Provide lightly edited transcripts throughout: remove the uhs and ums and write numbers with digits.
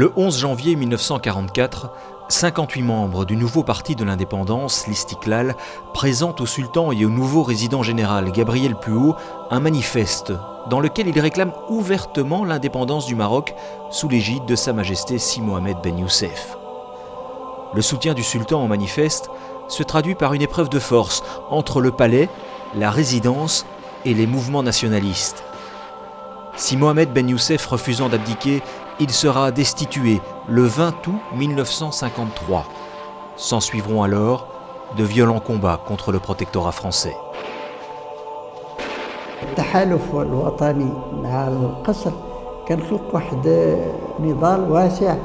Le 11 janvier 1944, 58 membres du nouveau parti de l'indépendance, l'Istiklal, présentent au sultan et au nouveau résident général, Gabriel Puot, un manifeste dans lequel ils réclament ouvertement l'indépendance du Maroc sous l'égide de Sa Majesté Si Mohamed Ben Youssef. Le soutien du sultan au manifeste se traduit par une épreuve de force entre le palais, la résidence et les mouvements nationalistes. Si Mohamed Ben Youssef refusant d'abdiquer, il sera destitué le 20 août 1953. S'ensuivront alors de violents combats contre le protectorat français. التحالف الوطني مع القصر كان خلق واحد نضال واسع،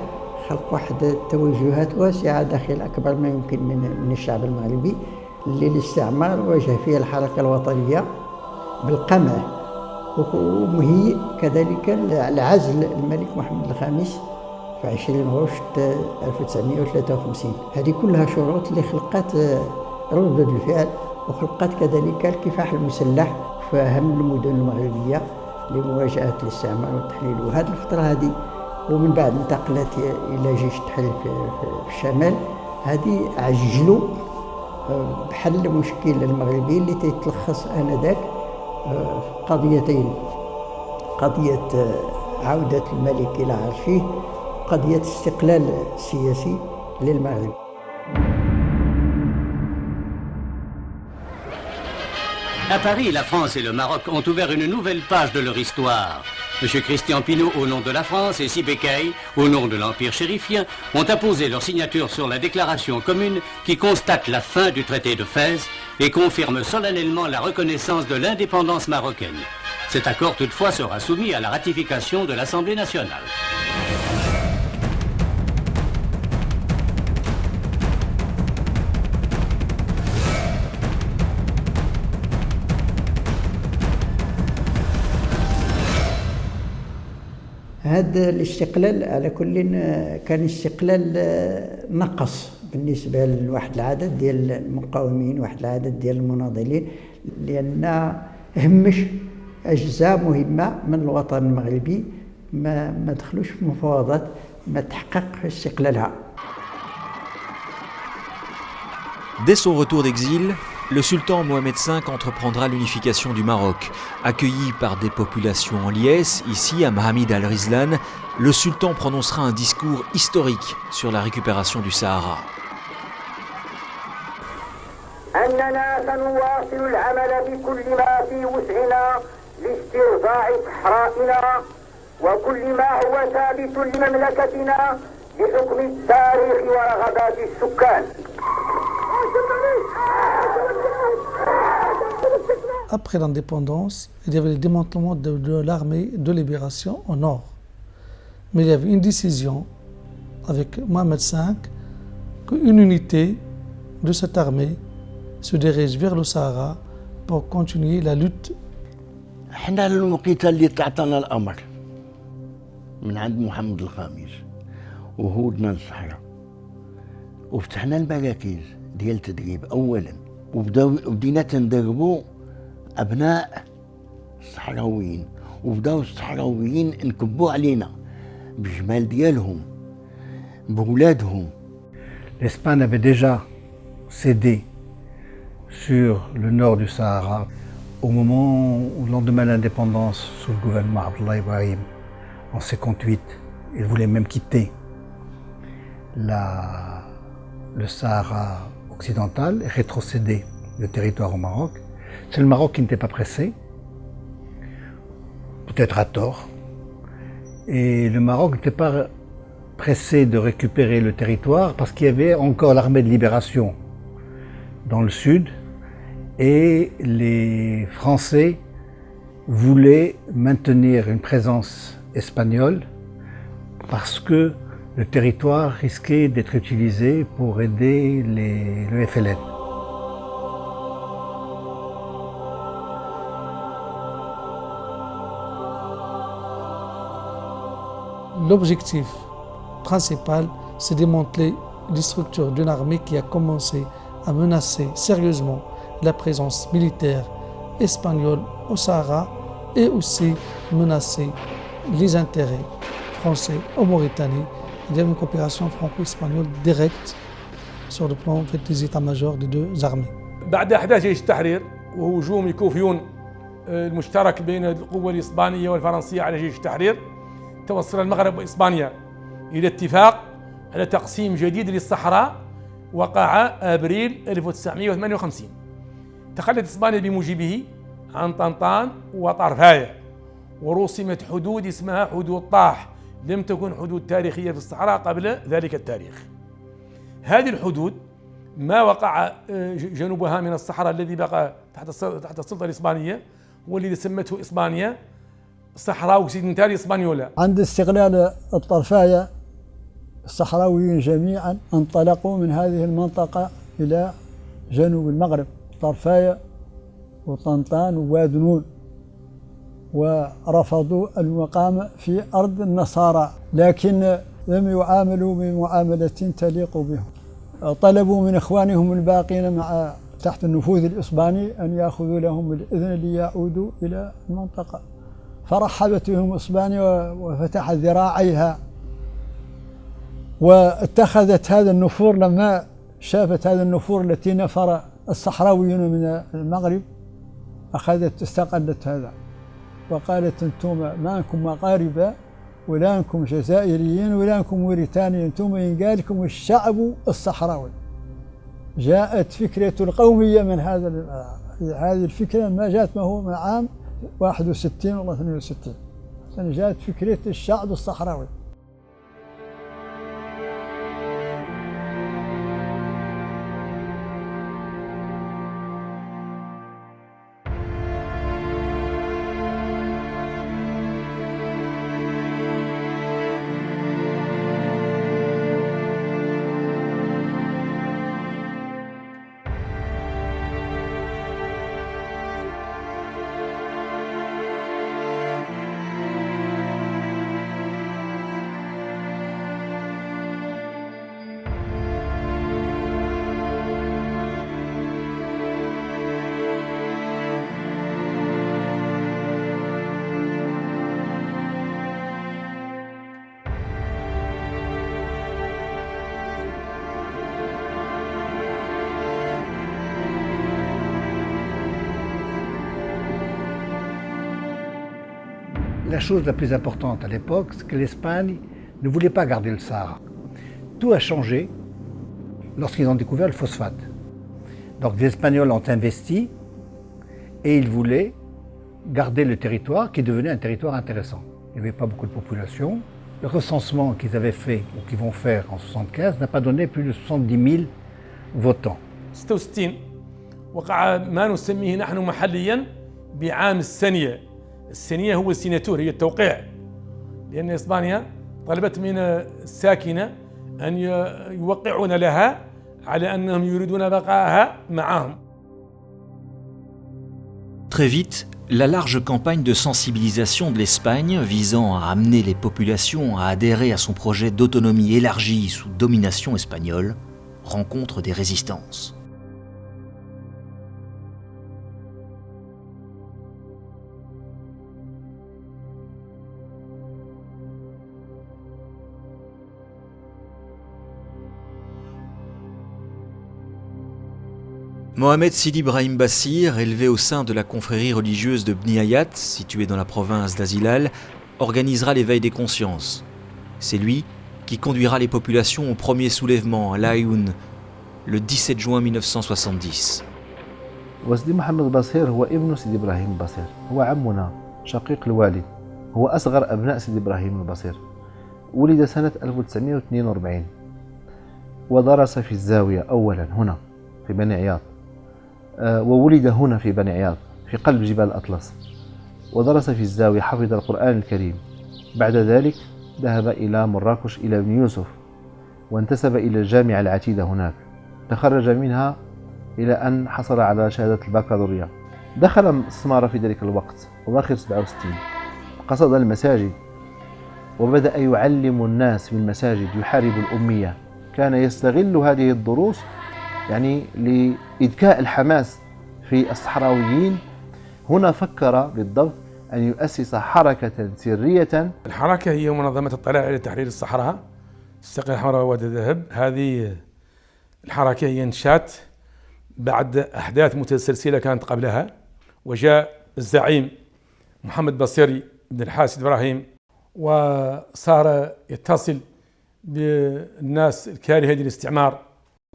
خلق واحد توجهات واسعة داخل أكبر ما يمكن من الشعب المغربي اللي الاستعمار واجه فيه الحركة الوطنية بالقمع، ومهيئ كذلك لعزل الملك محمد الخامس في 20 غشت 1953. هذه كلها شروط اللي خلقت ردود الفعل وخلقت كذلك الكفاح المسلح في أهم المدن المغربية لمواجهة الاستعمار والتحليل. وهذه الفترة هذه ومن بعد انتقلت إلى جيش التحرير في الشمال، هذه عجلوا بحل مشكل المغربي اللي تتلخص آنذاك قضيتين: قضية عودة الملك إلى عرشه وقضية استقلال سياسي للمغرب. À Paris, la France et le Maroc ont ouvert une nouvelle page de leur histoire. M. Christian Pineau, au nom de la France, et Si Bekay, au nom de l'Empire chérifien, ont apposé leur signature sur la déclaration commune qui constate la fin du traité de Fès et confirme solennellement la reconnaissance de l'indépendance marocaine. Cet accord, toutefois, sera soumis à la ratification de l'Assemblée nationale. هذا الاستقلال على كل كان استقلال نقص بالنسبة لواحد العدد ديال المقاومين، واحد العدد ديال المناضلين، لأن همش أجزاء مهمة من الوطن المغربي ما دخلوش في مفاوضات ما تحقق استقلالها. Dès son retour d'exil, le sultan Mohamed V entreprendra l'unification du Maroc. Accueilli par des populations en liesse, ici à Mahamid al-Rizlan, le sultan prononcera un discours historique sur la récupération du Sahara. أننا سنواصل العمل بكل ما في وسعنا لاسترضاع صحرائنا وكل ما هو ثابت لمملكتنا بحكم التاريخ ورغبات السكان. Après l'indépendance, il y avait le démantèlement de l'armée de libération au nord. Mais il y avait une décision avec Mohamed V qu'une unité de cette armée se dirige vers le Sahara pour continuer la lutte. احنا الوقيته اللي تعطانا الامر من عند محمد الخامس وهودنا للصحراء وفتحنا المراكز ديال التدريب اولا وبدينا تندربوا ابناء الصحراويين وبداو الصحراويين نكبوا علينا بالجمال ديالهم بولادهم. L'Espagne avait déjà cédé sur le nord du Sahara au moment où, lendemain de l'indépendance, sous le gouvernement Abdallah Ibrahim, en 1958, il voulait même quitter le Sahara occidental et rétrocéder le territoire au Maroc. C'est le Maroc qui n'était pas pressé, peut-être à tort, et le Maroc n'était pas pressé de récupérer le territoire parce qu'il y avait encore l'armée de libération dans le sud et les Français voulaient maintenir une présence espagnole parce que le territoire risquait d'être utilisé pour aider le FLN. L'objectif principal, c'est de démanteler les structures d'une armée qui a commencé à menacer sérieusement la présence militaire espagnole au Sahara et aussi menacer les intérêts français en Mauritanie il y a une coopération franco-espagnole directe sur le plan des états-majors des deux armées. بعد أحداث جيش التحرير وهجوم يكوفيون المشترك بين القوة الإسبانية والفرنسية على جيش التحرير، توصل المغرب وإسبانيا إلى اتفاق على تقسيم جديد للصحراء وقع أبريل 1958. تخلت إسبانيا بموجبه عن طنطان وطرفاية، ورسمت حدود اسمها حدود طاح، لم تكن حدود تاريخية في الصحراء قبل ذلك التاريخ. هذه الحدود ما وقع جنوبها من الصحراء الذي بقى تحت السلطة الإسبانية والذي سمته إسبانيا صحراء اوكسيدنتالي اسبانيولا. عند استغلال الطرفاية الصحراويين جميعا انطلقوا من هذه المنطقة إلى جنوب المغرب، طرفاية وطنطان ووادنون، ورفضوا المقام في أرض النصارى، لكن لم يعاملوا بمعاملة تليق بهم. طلبوا من إخوانهم الباقين تحت النفوذ الإسباني أن يأخذوا لهم الإذن ليعودوا إلى المنطقة، فرحبت بهم إسبانيا وفتحت ذراعيها واتخذت هذا النفور. لما شافت هذا النفور التي نفر الصحراويون من المغرب أخذت استقلت هذا وقالت أنتم ما أنكم مغاربة ولا أنكم جزائريين ولا أنكم موريتانيين، أنتم ينقالكم الشعب الصحراوي. جاءت فكرة القومية من هذه الفكرة، ما جاءت ما هو من عام 61 ولا 62 سنة، جاءت فكرة الشعب الصحراوي. La chose la plus importante à l'époque, c'est que l'Espagne ne voulait pas garder le Sahara. Tout a changé lorsqu'ils ont découvert le phosphate. Donc les Espagnols ont investi et ils voulaient garder le territoire qui devenait un territoire intéressant. Il n'y avait pas beaucoup de population. Le recensement qu'ils avaient fait ou qu'ils vont faire en 1975 n'a pas donné plus de 70 000 votants. 66 وقع ما نسميه نحن محليا بعام الثانية. الثانية هو السيناتور، هي التوقيع، لأن إسبانيا طلبت من الساكنة أن يوقعون لها على أنهم يريدون بقائها معهم. Très vite, la large campagne de sensibilisation de l'Espagne visant à amener les populations à adhérer à son projet d'autonomie élargie sous domination espagnole rencontre des résistances. Mohamed Sidi Brahim Bassir, élevé au sein de la confrérie religieuse de Bni Hayat, située dans la province d'Azilal, organisera l'éveil des consciences. C'est lui qui conduira les populations au premier soulèvement à Laayoune, le 17 juin 1970. وسيدي محمد بصير هو ابن سيدي إبراهيم البصير، هو عمنا شقيق الوالد، هو أصغر أبناء سيدي إبراهيم البصير. ولد سنة 1942 ودرس في الزاوية أولا هنا في بني عياض، وولد هنا في بني عياض في قلب جبال الأطلس، ودرس في الزاوية، حفظ القرآن الكريم. بعد ذلك ذهب إلى مراكش إلى ابن يوسف وانتسب إلى الجامعة العتيدة هناك، تخرج منها إلى أن حصل على شهادة البكالوريا. دخل السمارة في ذلك الوقت أواخر 67، قصد المساجد وبدأ يعلم الناس في المساجد، يحارب الأمية. كان يستغل هذه الدروس يعني لإذكاء الحماس في الصحراويين. هنا فكر بالضبط أن يؤسس حركة سرية. الحركة هي منظمة الطلائع لتحرير الصحراء، الساقية الحمراء وادي الذهب. هذه الحركة هي انشات بعد أحداث متسلسلة كانت قبلها، وجاء الزعيم محمد بصيري بن الحاسد إبراهيم وصار يتصل بالناس الكارهة للاستعمار.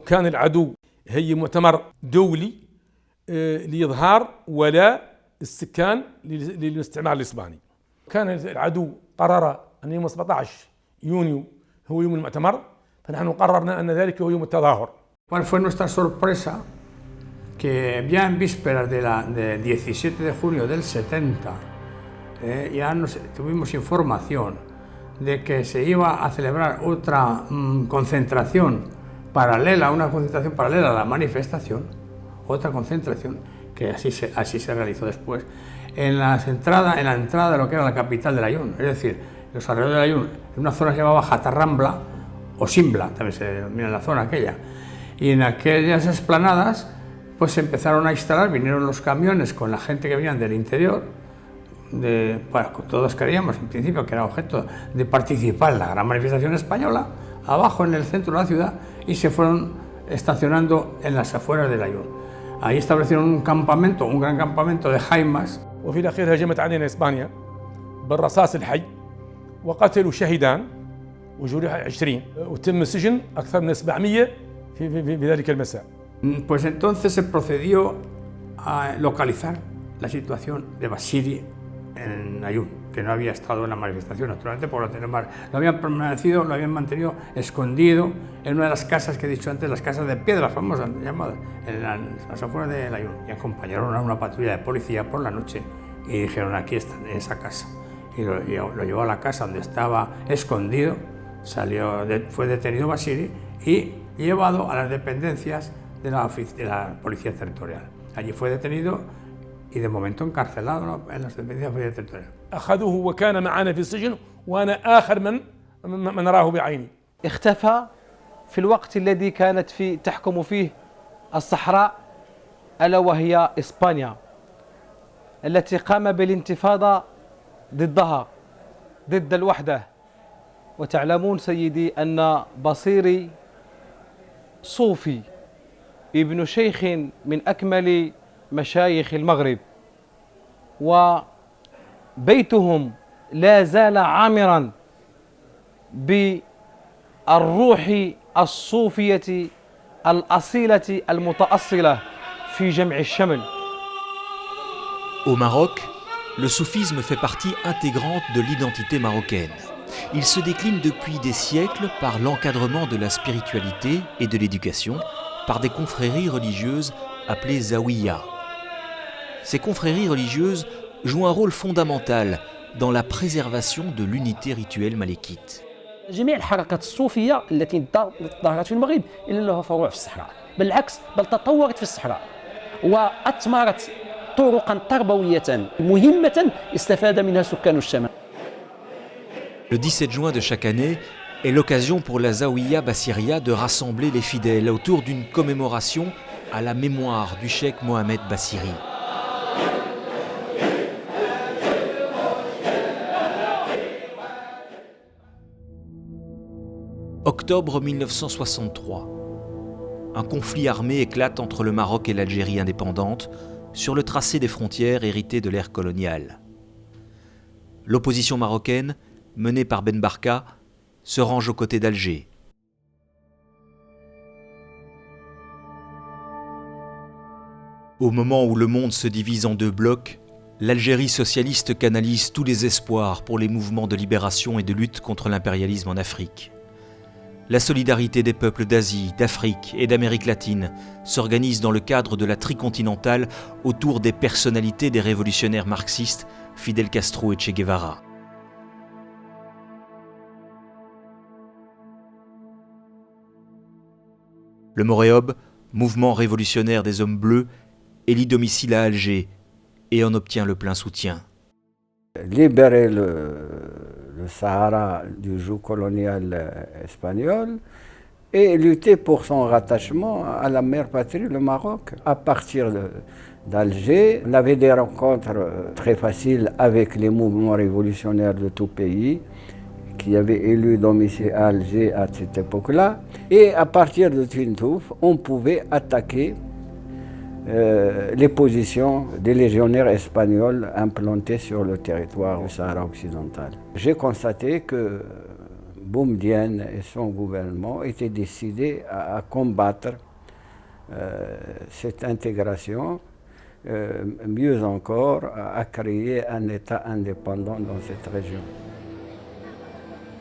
كان العدو هي مؤتمر دولي لإظهار ولا السكان للاستعمار الإسباني. كان العدو قرر أن يوم 17 يونيو هو يوم المؤتمر، فنحن قررنا أن ذلك هو يوم التظاهر. ¿Cuál fue nuestra sorpresa? Que ya en vísperas del 17 de junio del 70 ya tuvimos información de que se iba a celebrar otra concentración paralela, una concentración paralela a la manifestación, otra concentración que así se realizó después en la entrada de lo que era la capital del Ayun, es decir, los alrededores del Ayun, en una zona que se llamaba Jatarrambla o Simbla, también se denomina la zona aquella, y en aquellas explanadas pues se empezaron a instalar, vinieron los camiones con la gente que venían del interior, todos creíamos en principio que era objeto de participar en la gran manifestación española, abajo en el centro de la ciudad, y se fueron estacionando en las afueras del Ayun. Ahí establecieron un campamento, un gran campamento de jaimas. وفي الأخير هجمت علينا إسبانيا بالرصاص الحي وقتلوا شهيدان وجرح 20 وتم سجن أكثر من 700 في ذلك المساء. Pues entonces se procedió a localizar la situación de Basiri en Ayun, que no había estado en la manifestación, naturalmente por lo habían mantenido escondido en una de las casas que he dicho antes, las casas de piedra famosas llamadas, en las afueras de Ayun, y acompañaron a una patrulla de policía por la noche y dijeron: aquí está, en esa casa, y lo llevó a la casa donde estaba escondido, fue detenido Basiri y llevado a las dependencias de la policía territorial. Allí fue detenido y de momento encarcelado en las dependencias de la policía territorial. أخذوه وكان معنا في السجن وأنا آخر من راه بعيني. اختفى في الوقت الذي كانت تحكم فيه الصحراء، ألا وهي إسبانيا التي قام بالانتفاضة ضدها، ضد الوحدة. وتعلمون سيدي أن بصيري صوفي ابن شيخ من أكمل مشايخ المغرب، وبيتهم لا زال عامرا بالروح الصوفية الأصيلة المتأصلة في جمع الشمل. Au Maroc, le soufisme fait partie intégrante de l'identité marocaine. Il se décline depuis des siècles par l'encadrement de la spiritualité et de l'éducation, par des confréries religieuses appelées zawiya. Ces confréries religieuses jouent un rôle fondamental dans la préservation de l'unité rituelle malékite. جميع الحركات الصوفية التي ظهرت في المغرب إلا لها فروع في الصحراء، بالعكس بل تطورت في الصحراء وأثمرت طرقا تربوية مهمة استفاد منها سكان الشمال. Le 17 juin de chaque année est l'occasion pour la Zawiya Bassiria de rassembler les fidèles autour d'une commémoration à la mémoire du cheikh Mohamed Bassiri. Octobre 1963. Un conflit armé éclate entre le Maroc et l'Algérie indépendante sur le tracé des frontières héritées de l'ère coloniale. L'opposition marocaine, menée par Ben Barka, se range aux côtés d'Alger. Au moment où le monde se divise en deux blocs, l'Algérie socialiste canalise tous les espoirs pour les mouvements de libération et de lutte contre l'impérialisme en Afrique. La solidarité des peuples d'Asie, d'Afrique et d'Amérique latine s'organise dans le cadre de la tricontinentale autour des personnalités des révolutionnaires marxistes Fidel Castro et Che Guevara. Le Moréob, mouvement révolutionnaire des hommes bleus, élit domicile à Alger et en obtient le plein soutien. Libérer le Sahara du joug colonial espagnol et lutter pour son rattachement à la mère patrie, le Maroc. À partir d'Alger, on avait des rencontres très faciles avec les mouvements révolutionnaires de tout pays qui avait élu domicile à Alger à cette époque-là. Et à partir de Tintouf, on pouvait attaquer les positions des légionnaires espagnols implantés sur le territoire du Sahara occidental. J'ai constaté que Boumedienne et son gouvernement étaient décidés à combattre cette intégration, mieux encore à créer un État indépendant dans cette région.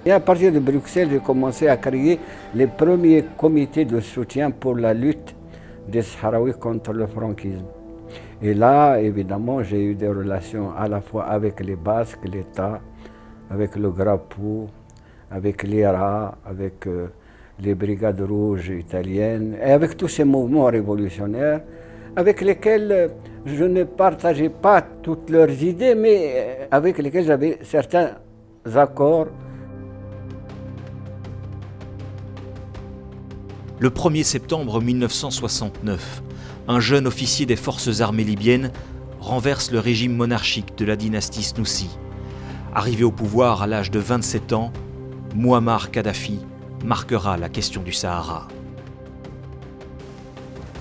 Et à partir de Bruxelles, j'ai commencé à créer les premiers comités de soutien pour la lutte des Sahraouis contre le franquisme. Et là, évidemment, j'ai eu des relations à la fois avec les Basques, l'État, avec le Grapou, avec l'IRA, avec les Brigades Rouges italiennes, et avec tous ces mouvements révolutionnaires avec lesquels je ne partageais pas toutes leurs idées, mais avec lesquels j'avais certains accords. Le 1er septembre 1969, un jeune officier des forces armées libyennes renverse le régime monarchique de la dynastie Snoussi. Arrivé au pouvoir à l'âge de 27 ans, Mouammar Kadhafi marquera la question du Sahara.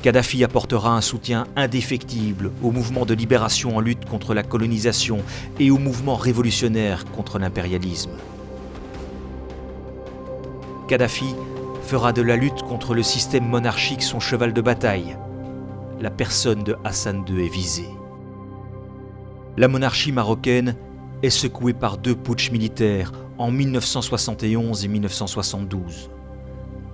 Kadhafi apportera un soutien indéfectible au mouvement de libération en lutte contre la colonisation et au mouvement révolutionnaire contre l'impérialisme. Kadhafi fera de la lutte contre le système monarchique son cheval de bataille. La personne de Hassan II est visée. La monarchie marocaine est secouée par 2 putschs militaires en 1971 et 1972.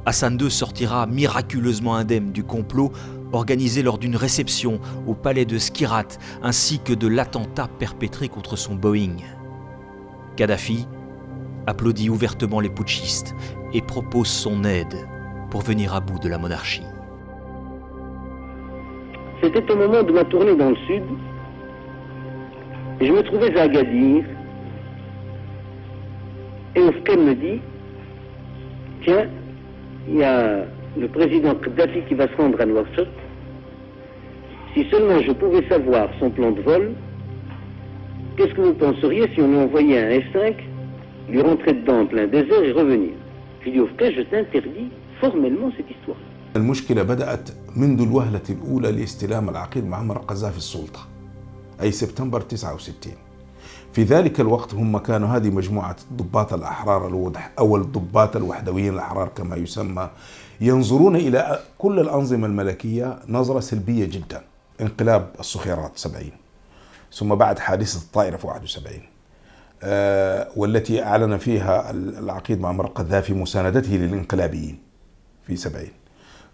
Hassan II sortira miraculeusement indemne du complot organisé lors d'une réception au palais de Skirat ainsi que de l'attentat perpétré contre son Boeing. Kadhafi applaudit ouvertement les putschistes et propose son aide pour venir à bout de la monarchie. C'était au moment de ma tournée dans le sud et je me trouvais à Agadir et Oufken me dit « Tiens, il y a le président Kadhafi qui va se rendre à Nouakchott. Si seulement je pouvais savoir son plan de vol, qu'est-ce que vous penseriez si on lui envoyait un F-5, lui rentrer dedans en plein désert et revenir ?» Je lui dis « Oufken, je t'interdis formellement cette histoire. » المشكلة بدأت منذ الوهلة الأولى لاستلام العقيد معمر القذافي السلطة أي سبتمبر 69. في ذلك الوقت هم كانوا هذه مجموعة الضباط الأحرار أو الضباط الوحدويين الأحرار كما يسمى، ينظرون إلى كل الأنظمة الملكية نظرة سلبية جدا. انقلاب الصخيرات 70 ثم بعد حادثة الطائرة في 71 والتي أعلن فيها العقيد معمر القذافي مساندته للانقلابيين في 70،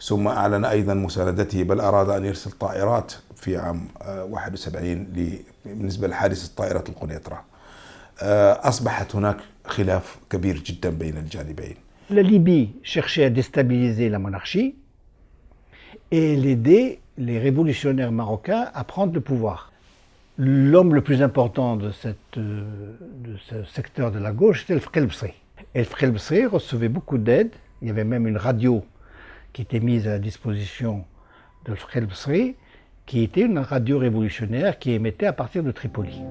ثم أعلن أيضا مساندته بل أراد أن يرسل طائرات في عام 71 بالنسبة لحادث طائرة القنيطرة. أصبحت هناك خلاف كبير جدا بين الجانبين. La Libye cherchait à déstabiliser la monarchie et l'aider les révolutionnaires marocains à prendre le pouvoir. L'homme le plus important de ce secteur de la gauche, c'était le Fkhi el-Bsri. Et le Fkhi el-Bsri recevait beaucoup d'aide. Il y avait même une radio qui était mise à la disposition de Fkhi el-Bsri, qui était une radio révolutionnaire qui émettait à partir de Tripoli.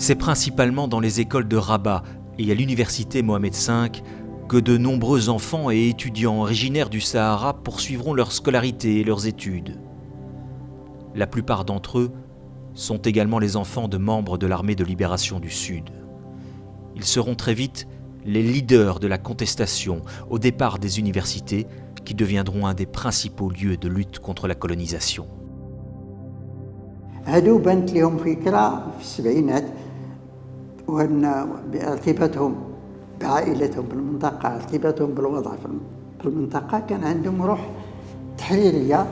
C'est principalement dans les écoles de Rabat et à l'université Mohamed V que de nombreux enfants et étudiants originaires du Sahara poursuivront leur scolarité et leurs études. La plupart d'entre eux sont également les enfants de membres de l'armée de libération du Sud. Ils seront très vite les leaders de la contestation au départ des universités qui deviendront un des principaux lieux de lutte contre la colonisation. هادو بانت لهم فكرة في السبعينات وأن ارتباطهم بعائلتهم بالمنطقة، ارتباطهم بالوضع في المنطقة كان عندهم روح تحريرية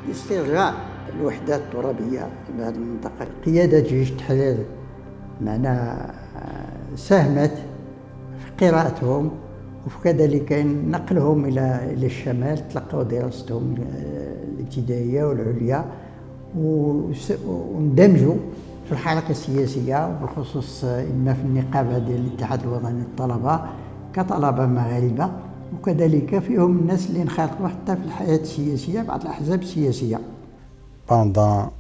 لاسترجاع الوحدات الترابية في هذه المنطقة. قيادة جيش التحرير معنا ساهمت في قراءتهم وكذلك نقلهم إلى الشمال، تلقوا دراستهم الابتدائية والعليا واندمجوا في الحركة السياسية، وبالخصوص إما في النقابة ديال الاتحاد الوطني للطلبة كطلبة مغاربة، وكذلك فيهم الناس اللي انخرطوا حتى في الحياة السياسية بعض الأحزاب السياسية. Pendant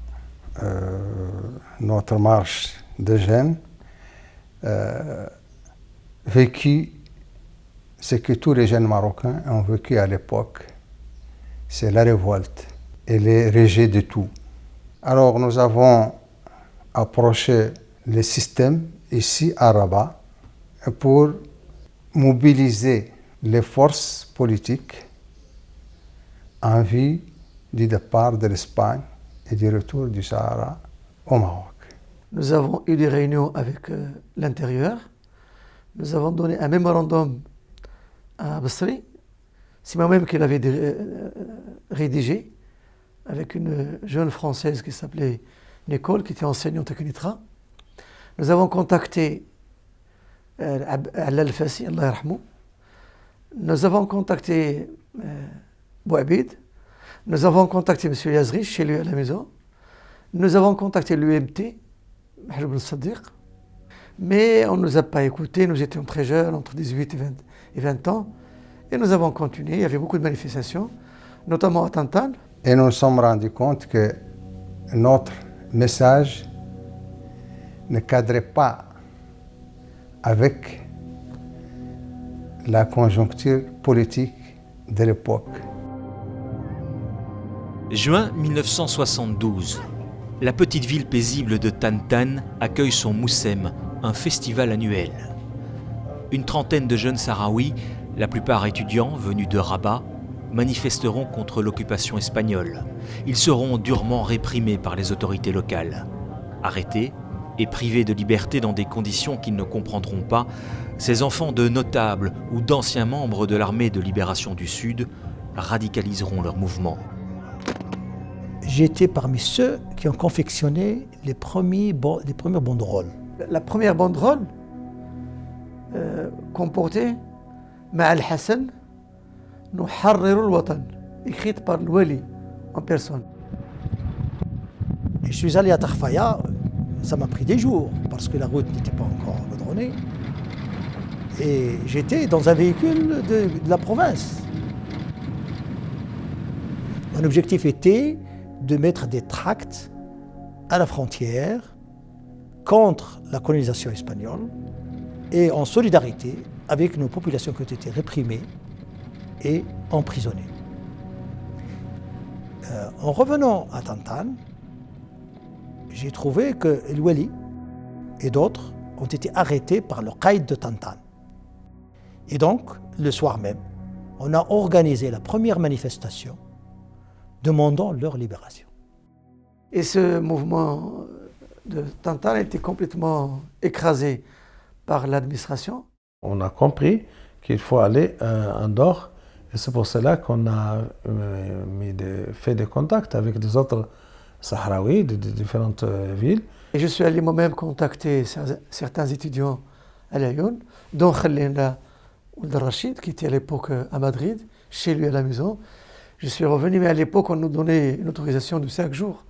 notre marche de jeunes, vécu ce que tous les jeunes Marocains ont vécu à l'époque, c'est la révolte et le rejet de tout. Alors nous avons approché le système ici à Rabat pour mobiliser les forces politiques en vue du départ de l'Espagne et du retour du Sahara au Maroc. Nous avons eu des réunions avec l'intérieur. Nous avons donné un mémorandum à Basri. C'est moi-même qui l'avais rédigé avec une jeune Française qui s'appelait Nicole, qui était enseignante à Kenitra. Nous avons contacté Alal Fassi, Allah yarhamou. Nous avons contacté Bouabid. Nous avons contacté M. Yazri chez lui à la maison. Nous avons contacté l'UMT, Mahjoub al-Sadiq. Mais on ne nous a pas écoutés, nous étions très jeunes, entre 18 et 20 ans. Et nous avons continué, il y avait beaucoup de manifestations, notamment à Tantan. Et nous nous sommes rendus compte que notre message ne cadrait pas avec la conjoncture politique de l'époque. Juin 1972. La petite ville paisible de Tantan accueille son Moussem, un festival annuel. Une trentaine de jeunes Sahraouis, la plupart étudiants venus de Rabat, manifesteront contre l'occupation espagnole. Ils seront durement réprimés par les autorités locales. Arrêtés et privés de liberté dans des conditions qu'ils ne comprendront pas, ces enfants de notables ou d'anciens membres de l'armée de libération du Sud radicaliseront leur mouvement. J'étais parmi ceux qui ont confectionné les premières banderoles. La première banderole comportait Ma'al Hassan, Nuharriru al-Watan, écrite par Louali en personne. Et je suis allé à Tarfaya, ça m'a pris des jours parce que la route n'était pas encore goudronnée. Et j'étais dans un véhicule de la province. Mon objectif était de mettre des tracts à la frontière contre la colonisation espagnole et en solidarité avec nos populations qui ont été réprimées et emprisonnées. En revenant à Tantan, j'ai trouvé que El Wali et d'autres ont été arrêtés par le Qaïd de Tantan. Et donc, le soir même, on a organisé la première manifestation demandant leur libération. Et ce mouvement de Tantan a été complètement écrasé par l'administration. On a compris qu'il faut aller en dehors, et c'est pour cela qu'on a fait des contacts avec des autres Sahraouis de différentes villes. Et je suis allé moi-même contacter certains étudiants à Lyon, dont Khalilna Ould Rachid, qui était à l'époque à Madrid, chez lui à la maison. Je suis revenu, mais à l'époque, on nous donnait une autorisation de 5 jours,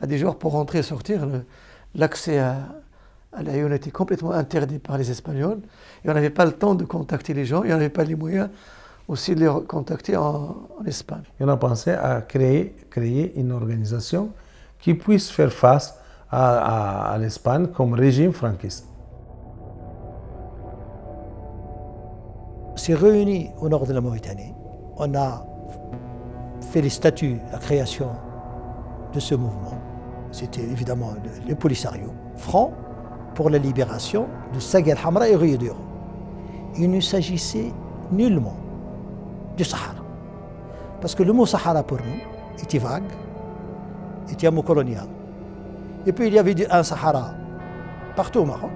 à 10 jours pour rentrer et sortir. L'accès à Lyon était complètement interdit par les Espagnols, et on n'avait pas le temps de contacter les gens, et on n'avait pas les moyens aussi de les contacter en Espagne. Et on a pensé à créer une organisation qui puisse faire face à l'Espagne comme régime franquiste. On s'est réunis au nord de la Mauritanie. On a fait les statuts, la création de ce mouvement. C'était évidemment le Polisario, Front pour la libération de Saguel Hamra et Rio Duro. Il ne s'agissait nullement du Sahara. Parce que le mot Sahara pour nous était vague, était un mot colonial. Et puis il y avait un Sahara partout au Maroc,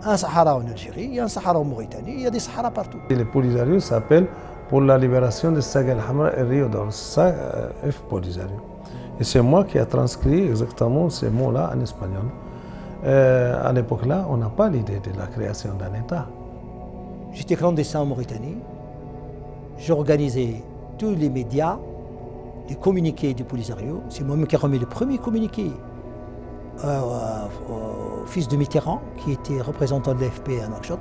un Sahara en Algérie, il y a un Sahara en Mauritanie, il y a des Saharas partout. Et le Polisario s'appelle pour la libération de Saga al-Hamra et Rio d'Oro. C'est ça, F. Polisario. Et c'est moi qui ai transcrit exactement ces mots-là en espagnol. À l'époque-là, on n'a pas l'idée de la création d'un État. J'étais clandestin en Mauritanie. J'organisais tous les médias, les communiqués du Polisario. C'est moi-même qui ai remis le premier communiqué au fils de Mitterrand, qui était représentant de l'AFP à Nouakchott.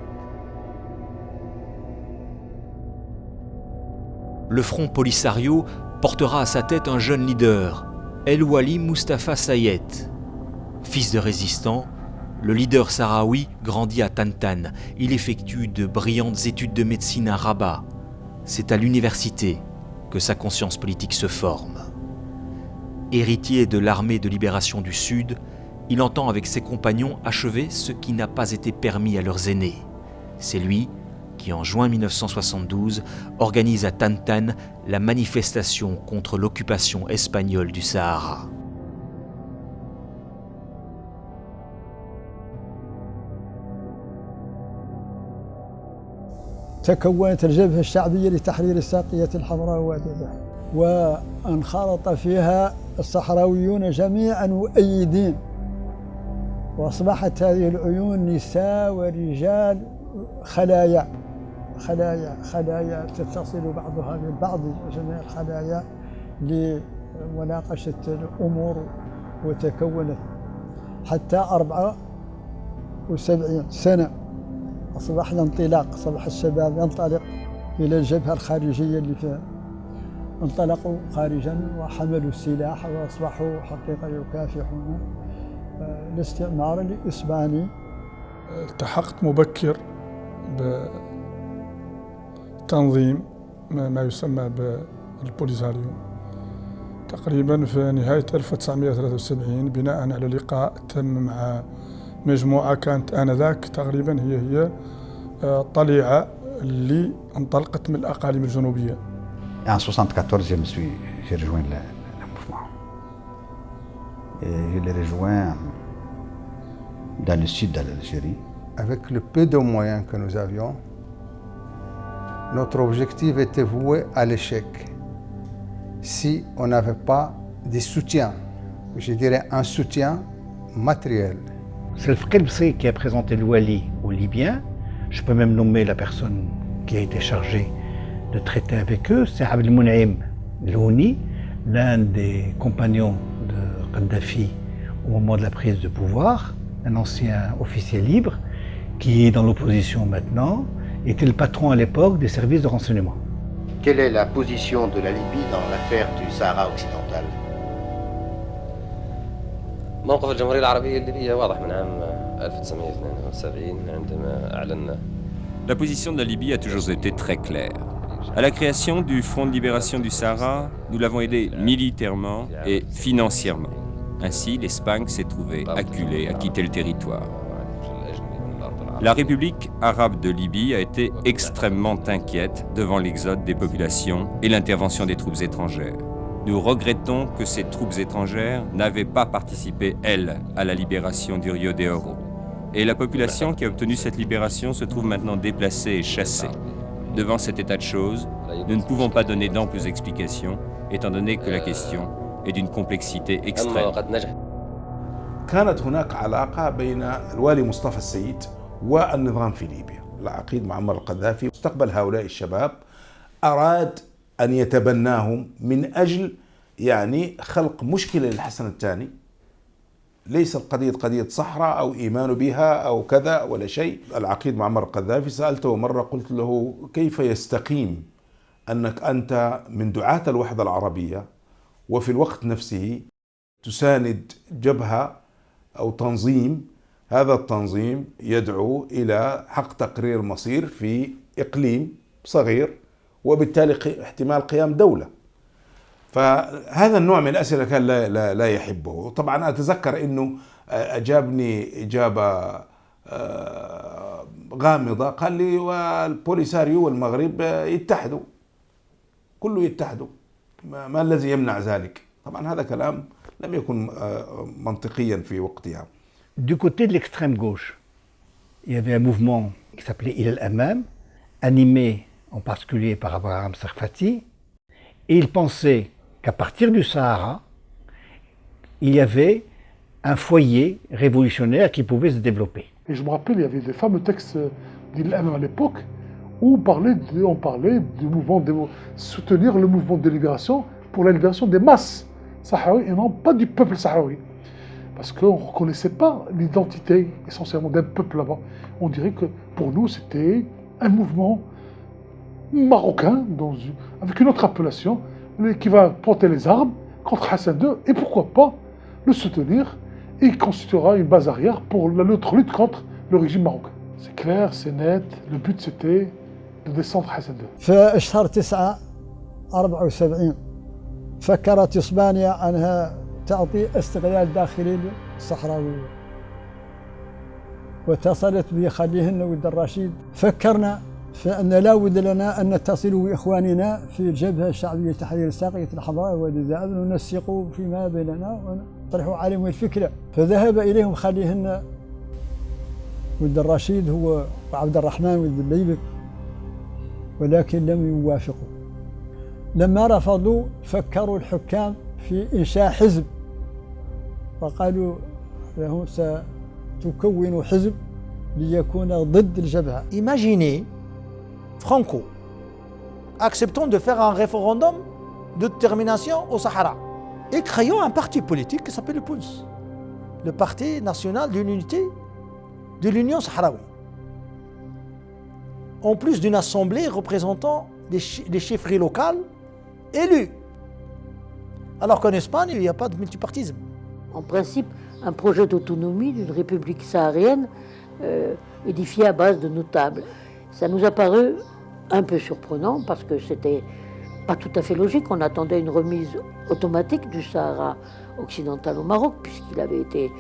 Le Front Polisario portera à sa tête un jeune leader, El Wali Mustafa Sayed. Fils de résistant, le leader sahraoui grandit à Tantan. Il effectue de brillantes études de médecine à Rabat. C'est à l'université que sa conscience politique se forme. Héritier de l'armée de libération du Sud, il entend avec ses compagnons achever ce qui n'a pas été permis à leurs aînés. C'est lui qui, en juin 1972, organise à Tantan la manifestation contre l'occupation espagnole du Sahara. تكونت الجبهة الشعبية لتحرير الساقية الحمراء وعددها وانخرط فيها الصحراويون جميعا مؤيدين وأصبحت هذه العيون نساء ورجال خلايا تتصل بعضها ببعض جميع الخلايا لمناقشة الأمور وتكونت حتى 74 سنة أصبح الشباب ينطلق إلى الجبهة الخارجية اللي فيها انطلقوا خارجا وحملوا السلاح وأصبحوا حقيقة يكافحون الاستعمار الإسباني. التحقت مبكر بتنظيم ما يسمى بالبوليساريو تقريبا في نهاية 1973 بناء على لقاء تم مع مجموعة كانت آنذاك تقريبا هي الطليعة اللي انطلقت من الأقاليم الجنوبية. En 1974, j'ai rejoint le mouvement. Et je l'ai rejoint dans le sud de l'Algérie. Avec le peu de moyens que nous avions, notre objectif était voué à l'échec si on n'avait pas des soutiens, je dirais un soutien matériel. C'est le Fakir Bsri qui a présenté le Wali aux Libyens. Je peux même nommer la personne qui a été chargée de traiter avec eux. C'est Abdel Mounaïm Louni, l'un des compagnons de Kadhafi au moment de la prise de pouvoir, un ancien officier libre qui est dans l'opposition maintenant, était le patron à l'époque des services de renseignement. Quelle est la position de la Libye dans l'affaire du Sahara occidental? موقف الجمهورية العربية الليبية واضح من عام 1972 عندما أعلنا. La position de la Libye a toujours été très claire. À la création du Front de libération du Sahara, nous l'avons aidé militairement et financièrement. Ainsi, l'Espagne s'est trouvée acculée à quitter le territoire. La République arabe de Libye a été extrêmement inquiète devant l'exode des populations et l'intervention des troupes étrangères. Nous regrettons que ces troupes étrangères n'avaient pas participé, elles, à la libération du Rio de Oro. Et la population qui a obtenu cette libération se trouve maintenant déplacée et chassée. Devant cet état de choses, nous ne pouvons pas donner d'amples explications, étant donné que la question est d'une complexité extrême. كانت هناك علاقة بين الوالي مصطفى السيد والنظام في ليبيا. العقيد معمر القذافي استقبل هؤلاء الشباب، أراد أن يتبناهم من أجل يعني خلق مشكلة للحسن الثاني. ليس القضية قضية صحراء أو إيمان بها أو كذا ولا شيء. العقيد معمر القذافي سألته مرة قلت له كيف يستقيم أنك أنت من دعاة الوحدة العربية وفي الوقت نفسه تساند جبهة أو تنظيم، هذا التنظيم يدعو إلى حق تقرير مصير في إقليم صغير وبالتالي احتمال قيام دولة. فهذا النوع من الأسئلة كان لا يحبه. طبعا أتذكر أنه أجابني إجابة غامضة، قال لي والبوليساريو والمغرب يتحدوا، كله يتحدوا، ما الذي يمنع ذلك؟ طبعا هذا كلام لم يكن منطقيا في وقتها. Du côté de l'extrême gauche, il y avait un mouvement qui s'appelait Il al-Amam, animé en particulier par Abraham Sarfati, et il pensait qu'à partir du Sahara, il y avait un foyer révolutionnaire qui pouvait se développer. Et je me rappelle, il y avait des fameux textes d'Il-Amam à l'époque où on parlait du mouvement de soutenir le mouvement de libération pour la libération des masses sahraouis et non pas du peuple sahraoui. Parce qu'on ne reconnaissait pas l'identité essentiellement d'un peuple là-bas. On dirait que pour nous, c'était un mouvement marocain avec une autre appellation qui va porter les armes contre Hassan II et pourquoi pas le soutenir et il constituera une base arrière pour notre lutte contre le régime marocain. C'est clair, c'est net, le but c'était de descendre Hassan II. في شهر 9/74 فكرت إسبانيا أنها تعطي استقلال داخلي للصحراوي واتصلت بخليهن ولد الرشيد. فكرنا فأن لا بد لنا أن نتصل بإخواننا في الجبهة الشعبية تحرير الساقية الحمراء والذئاب وننسق فيما بيننا ونطرح عليهم الفكرة. فذهب إليهم خليهن ولد الرشيد هو وعبد الرحمن ولد الليبك ولكن لم يوافقوا. لما رفضوا فكروا الحكام في إنشاء حزب وقالوا له ستكون حزب ليكون ضد الجبهة. Imaginez Franco acceptant de faire un référendum de détermination au Sahara et créant un parti politique qui s'appelle le POUNS, le Parti national de l'unité de l'Union sahraoui. En plus d'une assemblée représentant les chefferies locales élus. Alors qu'en Espagne, il n'y a pas de multipartisme. En principe, un projet d'autonomie d'une république saharienne édifiée à base de notables. Ça nous a paru un peu surprenant parce que c'était pas tout à fait logique. On attendait une remise automatique du Sahara occidental au Maroc puisqu'il avait été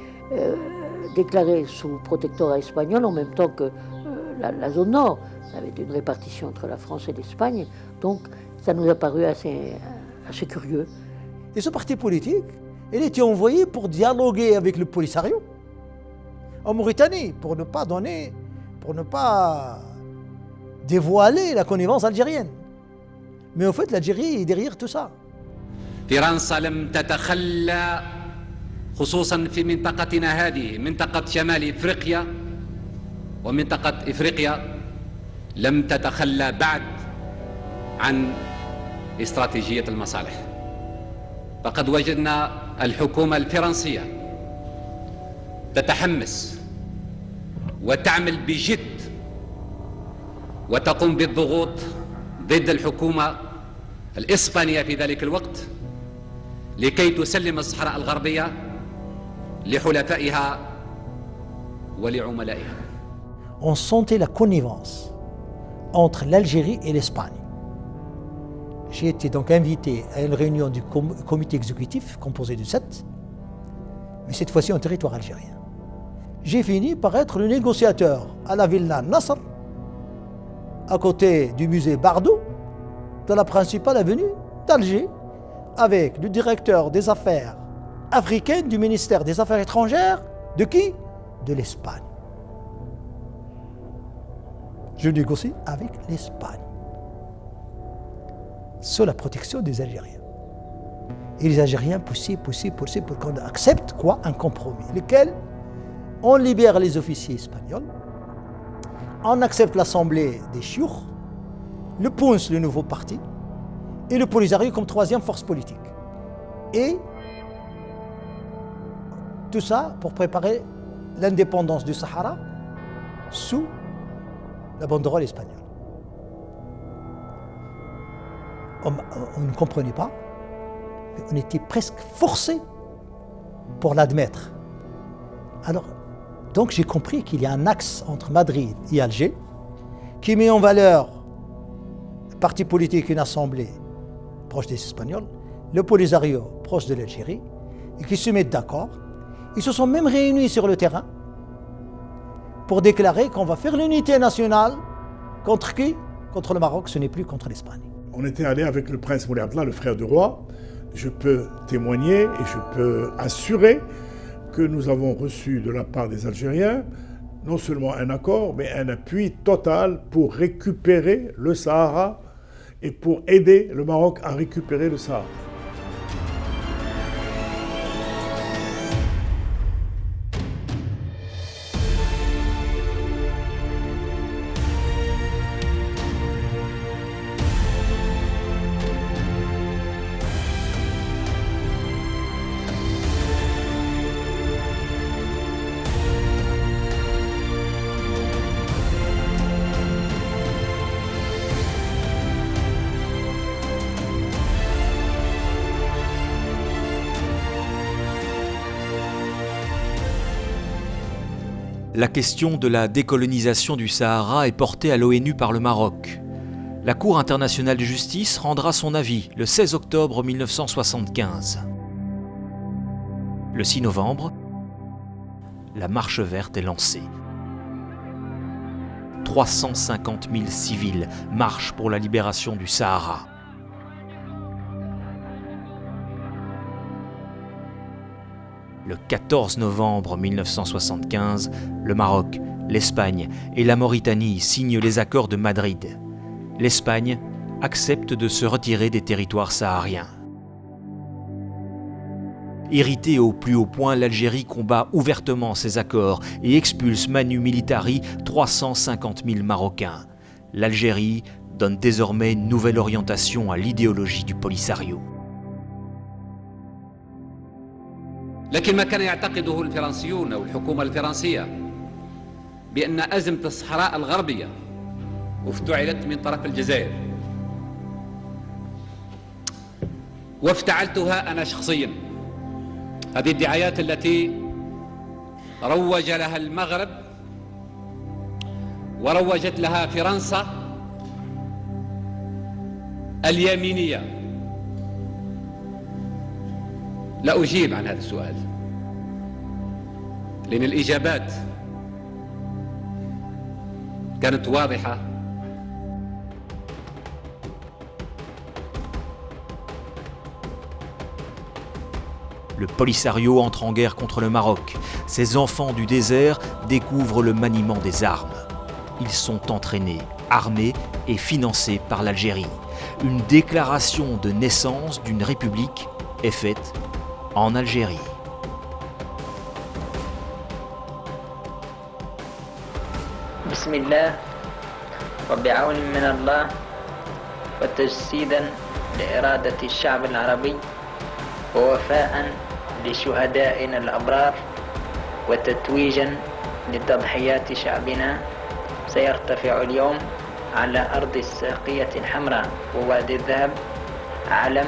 déclaré sous protectorat espagnol en même temps que la zone nord. Ça avait été une répartition entre la France et l'Espagne. Donc ça nous a paru assez curieux. Et ce parti politique, il était envoyé pour dialoguer avec le Polisario en Mauritanie, pour ne pas dévoiler la connivence algérienne. Mais en fait, l'Algérie est derrière tout ça. فرنسا لم تتخلى خصوصا في منطقتنا هذه منطقة شمال إفريقيا ومنطقة إفريقيا لم تتخلى بعد عن استراتيجية المصالح. فقد وجدنا الحكومة الفرنسية تتحمس وتعمل بجد وتقوم بالضغوط ضد الحكومة الإسبانية في ذلك الوقت لكي تسلم الصحراء الغربية لحلفائها ولعملائها. On sentait la connivence entre l'Algérie et l'Espagne. J'ai été donc invité à une réunion du comité exécutif composé de 7, mais cette fois-ci en territoire algérien. J'ai fini par être le négociateur à la Villa Nasr, à côté du musée Bardou, dans la principale avenue d'Alger, avec le directeur des affaires africaines du ministère des Affaires étrangères, de qui? De l'Espagne. Je négocie avec l'Espagne, sous la protection des Algériens. Et les Algériens poussaient pour qu'on accepte quoi? Un compromis, lequel on libère les officiers espagnols, on accepte l'Assemblée des Chiours, le POUNS, le nouveau parti, et le Polisario comme troisième force politique. Et tout ça pour préparer l'indépendance du Sahara sous la banderole espagnole. On ne comprenait pas, mais on était presque forcés pour l'admettre. Alors, donc j'ai compris qu'il y a un axe entre Madrid et Alger qui met en valeur le parti politique, une assemblée proche des Espagnols, le Polisario proche de l'Algérie, et qui se mettent d'accord. Ils se sont même réunis sur le terrain pour déclarer qu'on va faire l'unité nationale contre qui? Contre le Maroc, ce n'est plus contre l'Espagne. On était allé avec le prince Moulay Abdallah, le frère du roi. Je peux témoigner et je peux assurer que nous avons reçu de la part des Algériens non seulement un accord, mais un appui total pour récupérer le Sahara et pour aider le Maroc à récupérer le Sahara. La question de la décolonisation du Sahara est portée à l'ONU par le Maroc. La Cour internationale de justice rendra son avis le 16 octobre 1975. Le 6 novembre, la marche verte est lancée. 350 000 civils marchent pour la libération du Sahara. Le 14 novembre 1975, le Maroc, l'Espagne et la Mauritanie signent les accords de Madrid. L'Espagne accepte de se retirer des territoires sahariens. Irritée au plus haut point, l'Algérie combat ouvertement ces accords et expulse manu militari 350 000 Marocains. L'Algérie donne désormais une nouvelle orientation à l'idéologie du Polisario. لكن ما كان يعتقده الفرنسيون أو الحكومة الفرنسية بأن أزمة الصحراء الغربية وافتعلت من طرف الجزائر وافتعلتها أنا شخصيا. هذه الدعايات التي روج لها المغرب وروجت لها فرنسا اليمينية. لا أجيب عن هذا السؤال لأن الإجابات كانت واضحة. Le Polisario entre en guerre contre le Maroc. Ces enfants du désert découvrent le maniement des armes. Ils sont entraînés, armés et financés par l'Algérie. Une déclaration de naissance d'une république est faite en Algérie. بسم الله وبعون من الله وتجسيدا لإرادة الشعب العربي ووفاء لشهدائنا الأبرار وتتويجا لتضحيات شعبنا سيرتفع اليوم على أرض الساقية الحمراء ووادي الذهب علم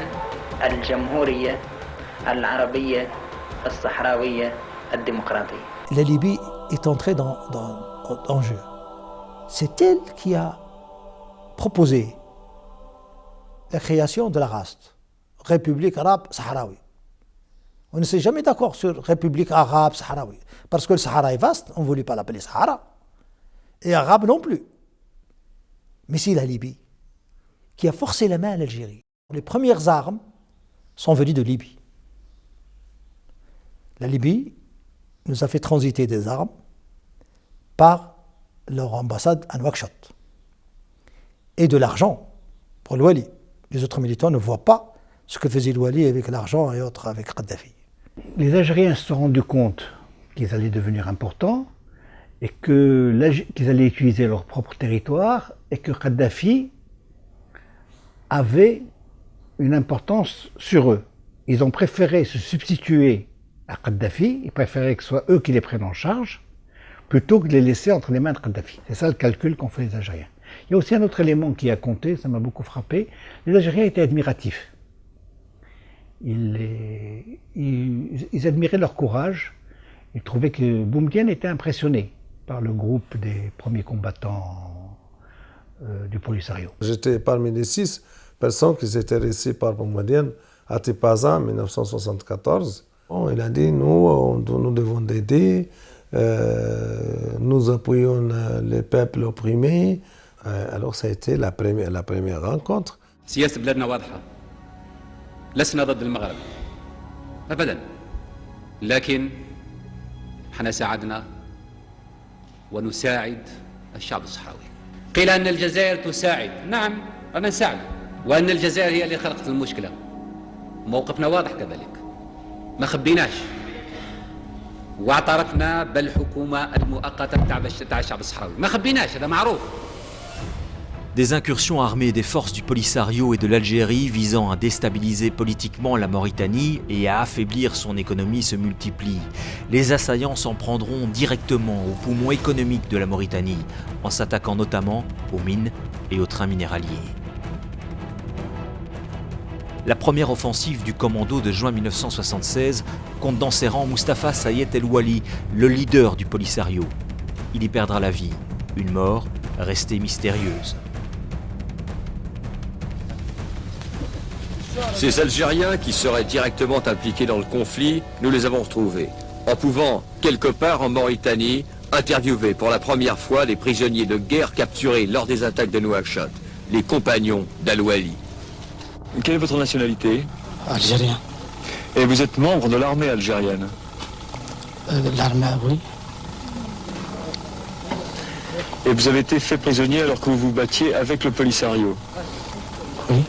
الجمهورية العربية الصحراوية الديمقراطية. La Libye est entrée en jeu. C'est elle qui a proposé la création de la RAST, République arabe sahraoui. On ne s'est jamais d'accord sur République arabe sahraoui, parce que le Sahara est vaste, on ne voulait pas l'appeler Sahara, et arabe non plus. Mais c'est la Libye qui a forcé la main à l'Algérie. Les premières armes sont venues de Libye. La Libye nous a fait transiter des armes par leur ambassade à Nouakchott et de l'argent pour le Wali. Les autres militants ne voient pas ce que faisait le Wali avec l'argent et autres avec Kadhafi. Les Algériens se sont rendus compte qu'ils allaient devenir importants et qu'ils allaient utiliser leur propre territoire et que Kadhafi avait une importance sur eux. Ils ont préféré se substituer à Kadhafi, ils préféraient que ce soit eux qui les prennent en charge plutôt que de les laisser entre les mains de Kadhafi. C'est ça le calcul qu'ont fait les Algériens. Il y a aussi un autre élément qui a compté, ça m'a beaucoup frappé. Les Algériens étaient admiratifs. Ils admiraient leur courage. Ils trouvaient que Boumedienne était impressionné par le groupe des premiers combattants du Polisario. J'étais parmi les 6 personnes qui s'étaient intéressées par Boumedienne à Tipaza en 1974. Bon, il a dit, nous devons aider, nous appuyons les peuples opprimés. Alors ça a été la première rencontre. سياسة بلادنا واضحة. لسنا ضد المغرب أبدا، لكن احنا ساعدنا ونساعد الشعب الصحراوي. قيل أن الجزائر تساعد، نعم أنا نساعد، وأن الجزائر هي اللي خلقت المشكلة. موقفنا واضح كذلك، ما خبيناش، واعترفنا بالحكومة المؤقتة تاع الشعب الصحراوي، ما خبيناش، هذا معروف. Des incursions armées des forces du Polisario et de l'Algérie visant à déstabiliser politiquement la Mauritanie et à affaiblir son économie se multiplient. Les assaillants s'en prendront directement aux poumons économiques de la Mauritanie, en s'attaquant notamment aux mines et aux trains minéraliers. La première offensive du commando de juin 1976 compte dans ses rangs Mustapha Sayed El Wali, le leader du Polisario. Il y perdra la vie, une mort restée mystérieuse. Ces Algériens qui seraient directement impliqués dans le conflit, nous les avons retrouvés, en pouvant, quelque part en Mauritanie, interviewer pour la première fois les prisonniers de guerre capturés lors des attaques de Nouakchott, les compagnons d'Al-Wali. Quelle est votre nationalité? Algérien. Et vous êtes membre de l'armée algérienne? L'armée, oui. Et vous avez été fait prisonnier alors que vous vous battiez avec le Polisario? Oui.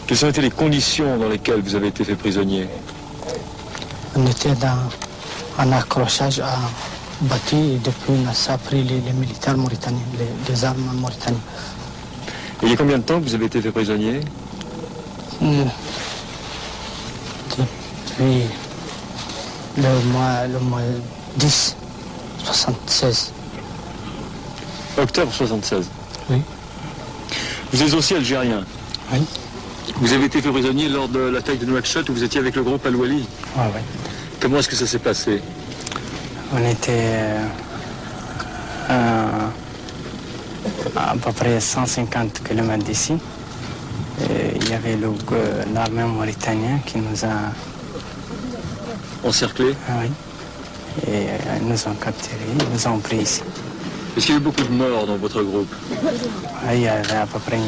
Quelles ont été les conditions dans lesquelles vous avez été fait prisonnier? On était dans un accrochage à bâti et depuis on a pris les militaires mauritaniens, les armes mauritaniennes. Et il y a combien de temps que vous avez été fait prisonnier? Depuis le mois 10, 76. Octobre 76? Oui. Vous êtes aussi algérien? Oui. Vous avez été fait prisonnier lors de l'attaque de Nouakchott où vous étiez avec le groupe Al-Wali? Oui, oui. Comment est-ce que ça s'est passé? On était à peu près 150 km d'ici. Il y avait l'armée mauritanienne qui nous a encerclés. Oui. Et ils nous ont capturés, ils nous ont pris ici. Est-ce qu'il y a eu beaucoup de morts dans votre groupe? Il y avait à peu près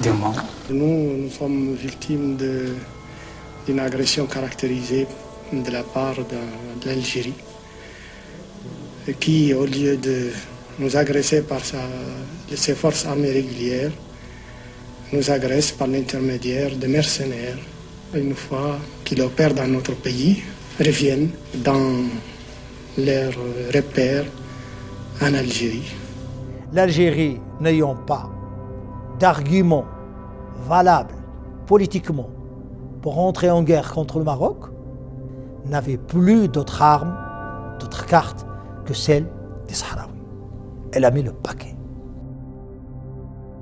2 morts. Nous sommes victimes d'une agression caractérisée de la part de l'Algérie, qui, au lieu de nous agresser par ses forces armées régulières, nous agresse par l'intermédiaire de mercenaires. Une fois qu'ils opèrent dans notre pays, reviennent dans leurs repères en Algérie. L'Algérie, n'ayant pas d'arguments valables politiquement pour entrer en guerre contre le Maroc, n'avait plus d'autres armes, d'autres cartes que celles des Sahraouis. Elle a mis le paquet.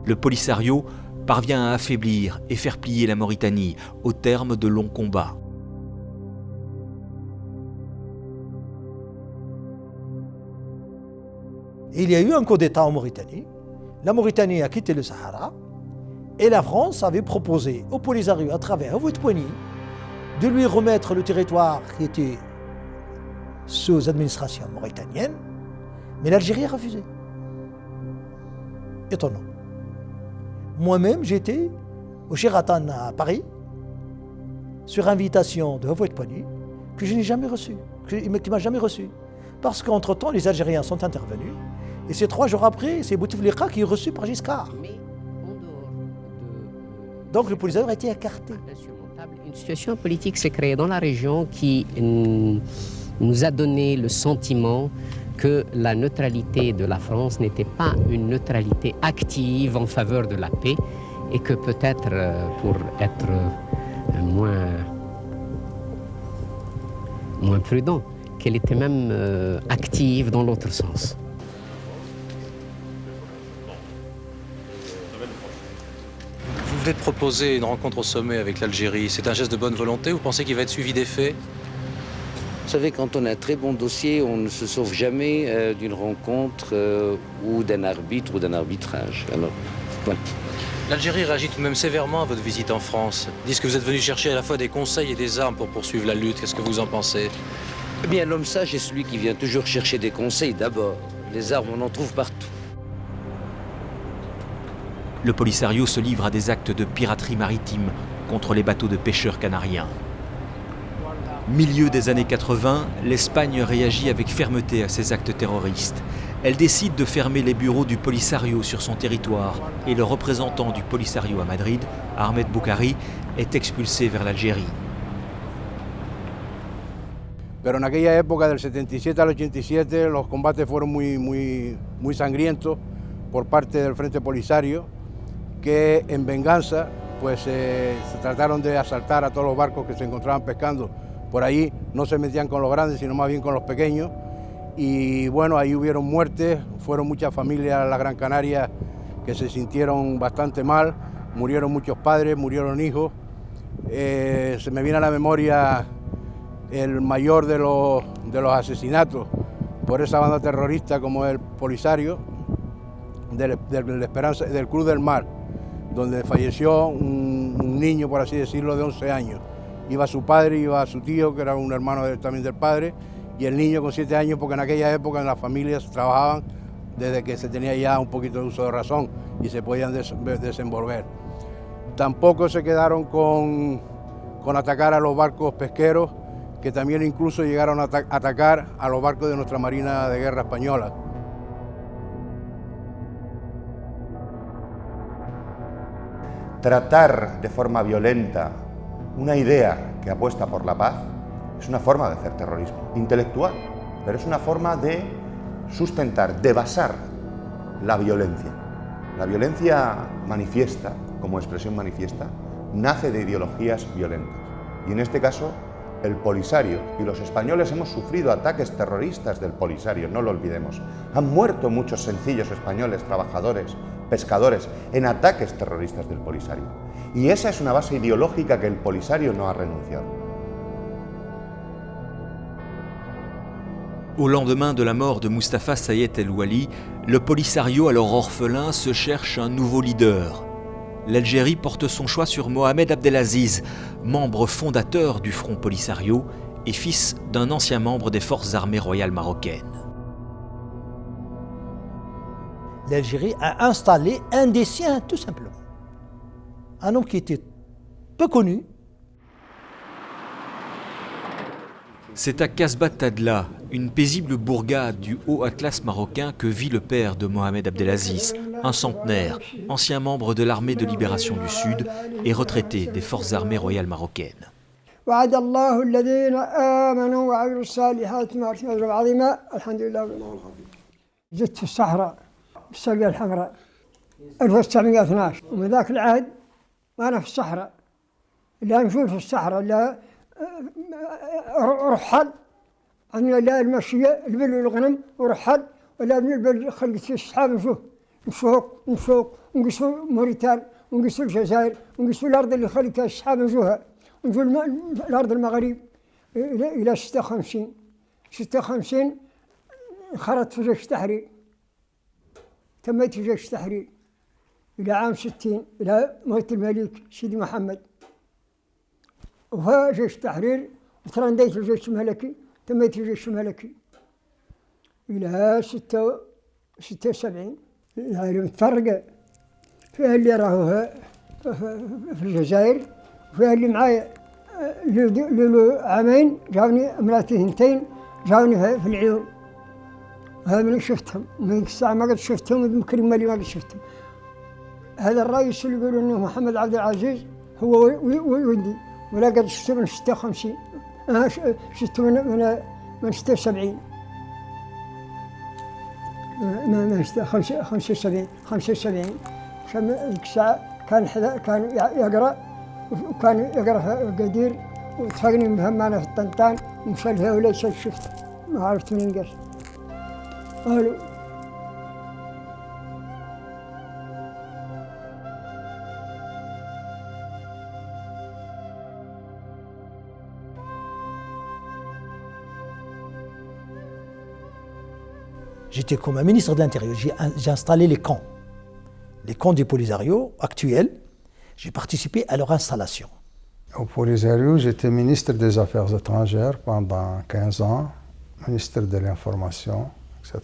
Le Polisario parvient à affaiblir et faire plier la Mauritanie au terme de longs combats. Il y a eu un coup d'État en Mauritanie. La Mauritanie a quitté le Sahara et la France avait proposé au Polisario, à travers Houphouët-Boigny, de lui remettre le territoire qui était sous administration mauritanienne, mais l'Algérie a refusé. Étonnant. Moi-même, j'étais au Sheraton à Paris, sur invitation de Houphouët-Boigny, que je n'ai jamais reçu, qui ne m'a jamais reçu. Parce qu'entre-temps, les Algériens sont intervenus, et c'est 3 jours après, c'est Bouteflika qui est reçu par Giscard. Donc le Polisario a été écarté. Une situation politique s'est créée dans la région qui nous a donné le sentiment que la neutralité de la France n'était pas une neutralité active en faveur de la paix et que peut-être pour être moins prudent, qu'elle était même active dans l'autre sens. Vous venez de proposer une rencontre au sommet avec l'Algérie. C'est un geste de bonne volonté? Vous pensez qu'il va être suivi des faits? Vous savez, quand on a un très bon dossier, on ne se sauve jamais d'une rencontre ou d'un arbitre ou d'un arbitrage. Alors, voilà. L'Algérie réagit tout de même sévèrement à votre visite en France. Ils disent que vous êtes venu chercher à la fois des conseils et des armes pour poursuivre la lutte. Qu'est-ce que vous en pensez? Eh bien, l'homme sage est celui qui vient toujours chercher des conseils d'abord. Les armes, on en trouve partout. Le Polisario se livre à des actes de piraterie maritime contre les bateaux de pêcheurs canariens. Milieu des années 80, l'Espagne réagit avec fermeté à ces actes terroristes. Elle décide de fermer les bureaux du Polisario sur son territoire et le représentant du Polisario à Madrid, Ahmed Boukari, est expulsé vers l'Algérie. Pero en aquella época del 77 al 87 los combates fueron muy sangrientos por parte del Frente Polisario, que en venganza pues se trataron de asaltar a todos los barcos que se encontraban pescando por allí. No se metían con los grandes, sino más bien con los pequeños. Y bueno, ahí hubieron muertes, fueron muchas familias a la Gran Canaria que se sintieron bastante mal, murieron muchos padres, murieron hijos. Se me viene a la memoria el mayor de los asesinatos por esa banda terrorista como el Polisario, del Cruz del Mar, donde falleció un niño, por así decirlo, de 11 años. Iba su padre, iba su tío, que era un hermano también del padre, y el niño con 7 años, porque en aquella época en las familias trabajaban desde que se tenía ya un poquito de uso de razón y se podían desenvolver. Tampoco se quedaron con atacar a los barcos pesqueros, que también incluso llegaron a atacar a los barcos de nuestra Marina de Guerra española. Tratar de forma violenta una idea que apuesta por la paz es una forma de hacer terrorismo intelectual, pero es una forma de sustentar, de basar la violencia. La violencia manifiesta, como expresión manifiesta, nace de ideologías violentas. Y en este caso, el Polisario y los españoles hemos sufrido ataques terroristas del Polisario, no lo olvidemos. Han muerto muchos sencillos españoles, trabajadores, pescadores, en ataques terroristas del Polisario. Y esa es una base ideológica que el Polisario no ha renunciado. Au lendemain de la mort de Mustafa Sayed El-Wali, le Polisario, alors orphelin, se cherche un nouveau leader. L'Algérie porte son choix sur Mohamed Abdelaziz, membre fondateur du Front Polisario et fils d'un ancien membre des forces armées royales marocaines. L'Algérie a installé un des siens, tout simplement. Un homme qui était peu connu. C'est à Kasbat Tadla, une paisible bourgade du haut Atlas marocain, que vit le père de Mohamed Abdelaziz, un centenaire, ancien membre de l'armée de libération du Sud et retraité des forces armées royales marocaines. وعد الله الذين آمنوا وعملوا الصالحات مغفرة أجرا عظيما الحمد لله. جيت في الصحراء بالساقية الحمراء 1912 ومن ذاك العهد وأنا في الصحراء لا نشوف في الصحراء لا رحل عندنا لا المشية البل والغنم ورحل ولا من البل خلقت الصحاب نشوق ونقصوا موريتان ونقصوا الجزائر ونقصوا الأرض اللي خلقتها الصحاب نجوها ونجوا الأرض المغرب إلى 56 خرجت في جيش التحرير تميت في جيش التحرير إلى عام 60 إلى موت الملك سيدي محمد وها جيش التحرير وترنديت في الجيش الملكي تميت في الجيش الملكي إلى 76 يعني متفرقة فيها اللي راهو في الجزائر وفيها اللي معايا له عامين جاوني امراتي هنتين جاوني في العيون هذا من شفتهم من الساعة ما قد شفتهم يمكن مالي ما قد شفتهم. هذا الرئيس اللي يقولوا انه محمد عبد العزيز هو ولدي ولا قد شفته من 56 شفته من 76 من 75 كان ذيك الساعة كان يقرأ وكان يقرأ قدير وتفقني مهم أنا في الطنطان ومشى لها وليس شفت ما عرفت منين قصد قالوا J'étais comme un ministre de l'Intérieur, j'ai installé les camps du Polisario actuels, j'ai participé à leur installation. Au Polisario, j'étais ministre des Affaires étrangères pendant 15 ans, ministre de l'Information, etc.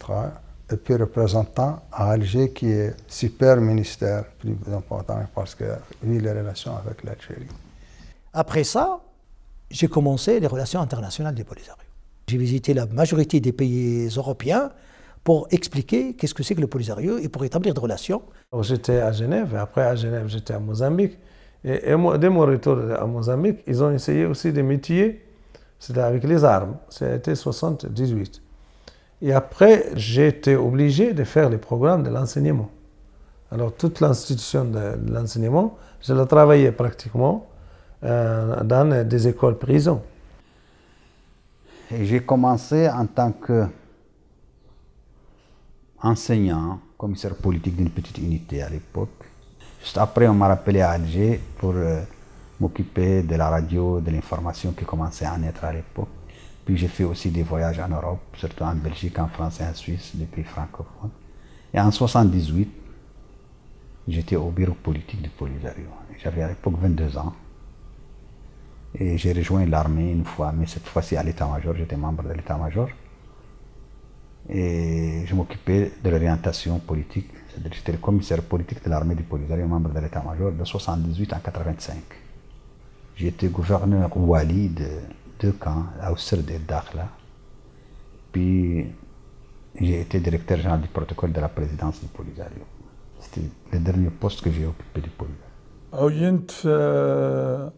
Et puis représentant à Alger, qui est super ministère, plus important parce que vu les relations avec l'Algérie. Après ça, j'ai commencé les relations internationales du Polisario. J'ai visité la majorité des pays européens pour expliquer qu'est-ce que c'est que le Polisario et pour établir des relations. J'étais à Genève, et après à Genève, j'étais à Mozambique. Et dès mon retour à Mozambique, ils ont essayé aussi des métiers, c'était avec les armes, c'était 78. Et après, j'ai été obligé de faire les programmes de l'enseignement. Alors toute l'institution de l'enseignement, je l'ai travaillé pratiquement dans des écoles-prisons. J'ai commencé en tant qu'enseignant, commissaire politique d'une petite unité à l'époque. Juste après, on m'a rappelé à Alger pour m'occuper de la radio, de l'information qui commençait à naître à l'époque. Puis j'ai fait aussi des voyages en Europe, surtout en Belgique, en France et en Suisse, des pays francophones. Et en 1978, j'étais au bureau politique du Polisario. J'avais à l'époque 22 ans. Et j'ai rejoint l'armée une fois, mais cette fois-ci à l'état-major, j'étais membre de l'état-major. Et je m'occupais de l'orientation politique. J'étais le commissaire politique de l'armée du Polisario, membre de l'état-major, de 78 à 85. J'étais gouverneur Wali de 2 camps, à Ousserd et Dakhla. Puis j'ai été directeur général du protocole de la présidence du Polisario. C'était le dernier poste que j'ai occupé du Polisario. عينت في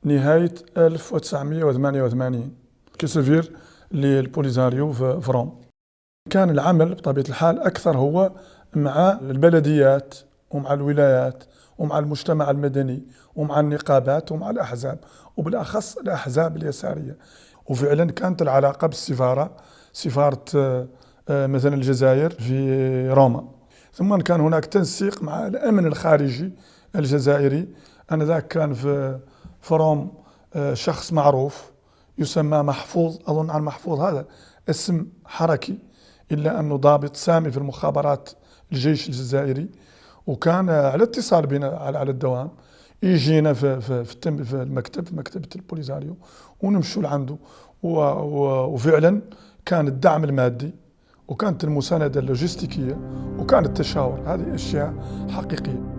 نهاية 1988 كسفير للبوليزاريو في روم. كان العمل بطبيعة الحال أكثر هو مع البلديات ومع الولايات ومع المجتمع المدني ومع النقابات ومع الأحزاب وبالأخص الأحزاب اليسارية. وفعلا كانت العلاقة بالسفارة، سفارة مثلا الجزائر في روما. ثم كان هناك تنسيق مع الأمن الخارجي الجزائري. آنذاك كان في روم شخص معروف يسمى محفوظ، أظن عن محفوظ هذا اسم حركي، إلا أنه ضابط سامي في المخابرات الجيش الجزائري، وكان على اتصال بنا على الدوام، يجينا في المكتب، في مكتبة البوليزاريو، ونمشوا لعنده، وفعلا كان الدعم المادي وكانت المساندة اللوجستيكية وكان التشاور، هذه أشياء حقيقية.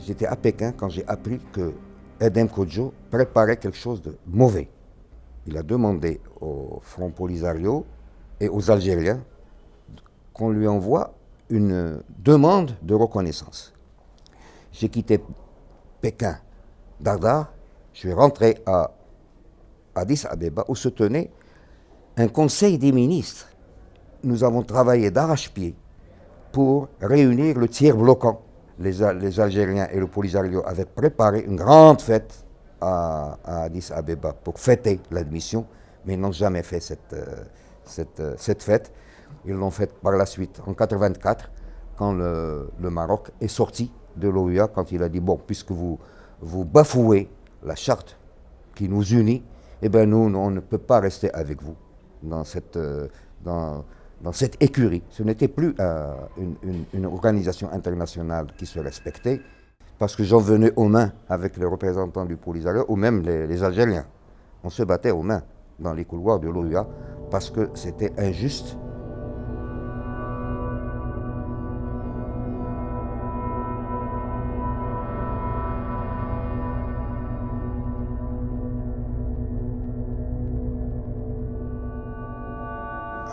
J'étais à Pékin quand j'ai appris que Edem Kodjo préparait quelque chose de mauvais. Il a demandé au Front Polisario et aux Algériens qu'on lui envoie une demande de reconnaissance. J'ai quitté Pékin, Dardar, je suis rentré à Addis Abeba où se tenait un conseil des ministres. Nous avons travaillé d'arrache-pied pour réunir le tiers bloquant. Les Algériens et le Polisario avaient préparé une grande fête à Addis Abeba pour fêter l'admission, mais ils n'ont jamais fait cette fête. Ils l'ont faite par la suite, en 1984, quand le Maroc est sorti de l'OUA, quand il a dit, bon, puisque vous bafouez la charte qui nous unit, eh bien nous, on ne peut pas rester avec vous dans cette écurie. Ce n'était plus une organisation internationale qui se respectait, parce que j'en venais aux mains avec les représentants du Polisario, ou même les Algériens. On se battait aux mains dans les couloirs de l'OUA, parce que c'était injuste.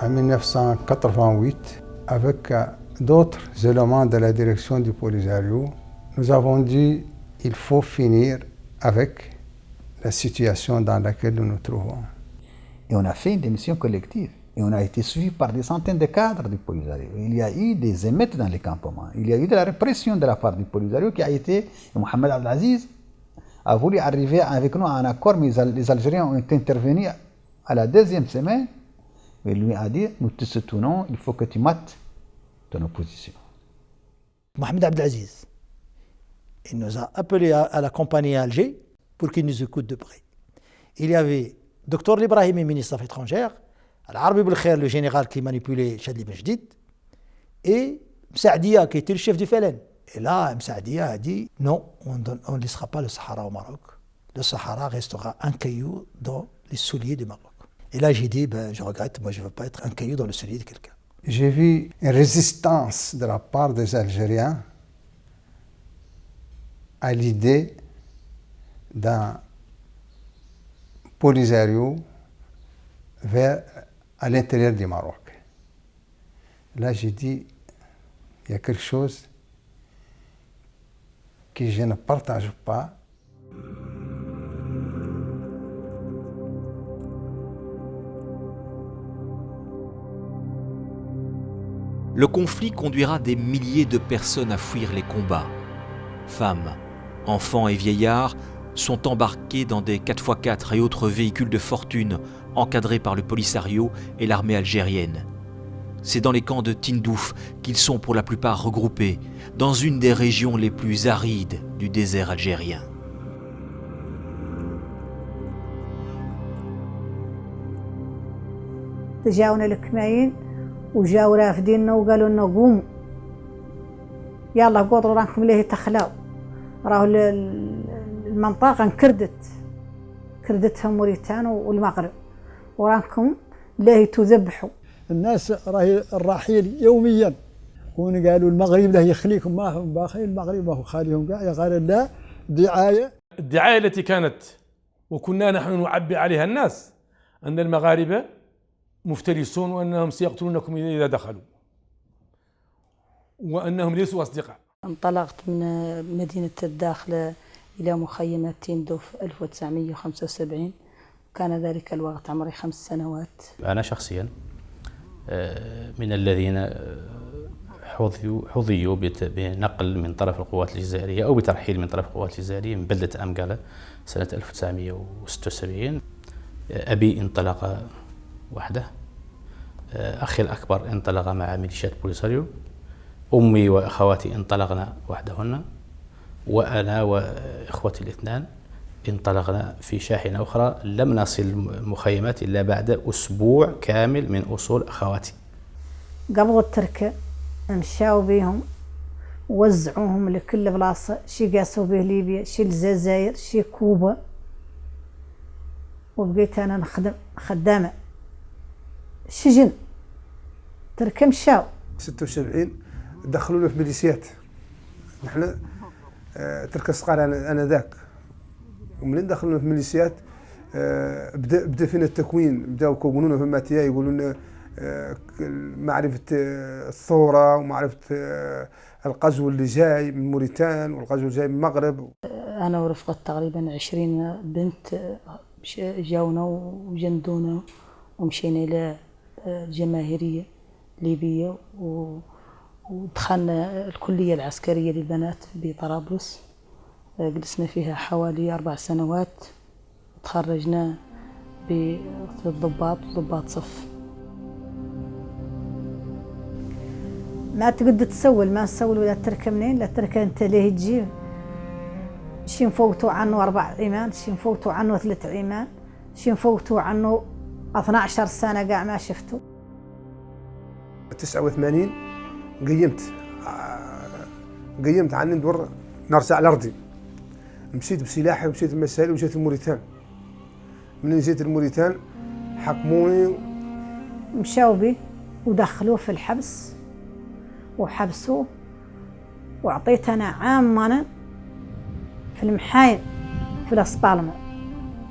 En 1988, avec d'autres éléments de la direction du Polisario, nous avons dit qu'il faut finir avec la situation dans laquelle nous nous trouvons. Et on a fait une démission collective. Et on a été suivi par des centaines de cadres du Polisario. Il y a eu des émeutes dans les campements. Il y a eu de la répression de la part du Polisario qui a été... Mohamed Abdelaziz a voulu arriver avec nous à un accord, mais les Algériens ont intervenu à la 2e semaine. Il lui a dit, nous te soutenons, il faut que tu mates ton opposition. Mohamed Abdelaziz, il nous a appelés à la compagnie à Alger pour qu'il nous écoute de près. Il y avait Dr Ibrahimi, ministre des Affaires étrangères, Al-Arbi Belkhair, le général qui manipulait Chadli Benjedid, et Msaadia, qui était le chef du FLN. Et là, Msaadia a dit, non, on ne laissera pas le Sahara au Maroc. Le Sahara restera un caillou dans les souliers du Maroc. Et là, j'ai dit, je regrette, moi je ne veux pas être un caillou dans le soulier de quelqu'un. J'ai vu une résistance de la part des Algériens à l'idée d'un Polisario à l'intérieur du Maroc. Là, j'ai dit, il y a quelque chose que je ne partage pas. Le conflit conduira des milliers de personnes à fuir les combats. Femmes, enfants et vieillards sont embarqués dans des 4x4 et autres véhicules de fortune encadrés par le Polisario et l'armée algérienne. C'est dans les camps de Tindouf qu'ils sont pour la plupart regroupés, dans une des régions les plus arides du désert algérien. جاونا الكماين وجاو رافديننا وقالوا لنا قوموا يلا قدروا راكم ليه تخلاو راهو المنطقة كردتها موريتان والمغرب وراكم ليه تذبحوا. الناس راهي الرحيل يوميا قالوا المغرب له يخليكم ما هم باخي المغرب ما هو خاليهم كاع قال لا الدعاية التي كانت وكنا نحن نعبي عليها الناس أن المغاربة مفترسون وأنهم سيقتلونكم إذا دخلوا وأنهم ليسوا أصدقاء. انطلقت من مدينة الداخل إلى مخيمات تندوف 1975. كان ذلك الوقت عمري 5 سنوات. أنا شخصيا من الذين حظيوا بنقل من طرف القوات الجزائرية أو بترحيل من طرف القوات الجزائرية من بلدة أمقالة سنة 1976. أبي انطلق وحده، أخي الأكبر انطلق مع ميليشيات بوليساريو، أمي وأخواتي انطلقنا وحدهن، وأنا وإخوتي الاثنان انطلقنا في شاحنة أخرى. لم نصل المخيمات إلا بعد أسبوع كامل من وصول أخواتي. قبضوا التركة مشاو بيهم ووزعوهم لكل بلاصة، شي قاسوا به ليبيا، شي الجزائر، شي كوبا، وبقيت أنا نخدم خدامة سجن. تركة مشاو 76 دخلونا في ميليسيات. نحن تركة صغار أنا ذاك، ومنين دخلنا في ميليسيات بدا فينا التكوين، بداو يكونونا في الماتيا، يقولوا لنا معرفة الثورة ومعرفة الغزو اللي جاي من موريتان والغزو اللي جاي من المغرب. أنا ورفقت تقريبا 20 بنت جاونا وجندونا ومشينا إلى الجماهيرية ليبية ودخلنا الكلية العسكرية للبنات بطرابلس. جلسنا فيها حوالي 4 سنوات، تخرجنا ضباط صف. ما تقدر تسول، ما نسول ولا تركه منين، لا تركه انت ليه تجيب. شي نفوتوا عنه 4 ايمان، شي نفوتوا عنه 3 ايمان، شي نفوتوا عنه 12 سنة قاع ما شفته. 89 قيمت عني ندور نرجع لأرضي. مشيت بسلاحي ومشيت بمسائلي ومشيت لموريتان. من جيت لموريتان حكموني، مشاو بي ودخلوه في الحبس وحبسوه، وعطيت أنا عام أنا في المحاين في الأسبالمة،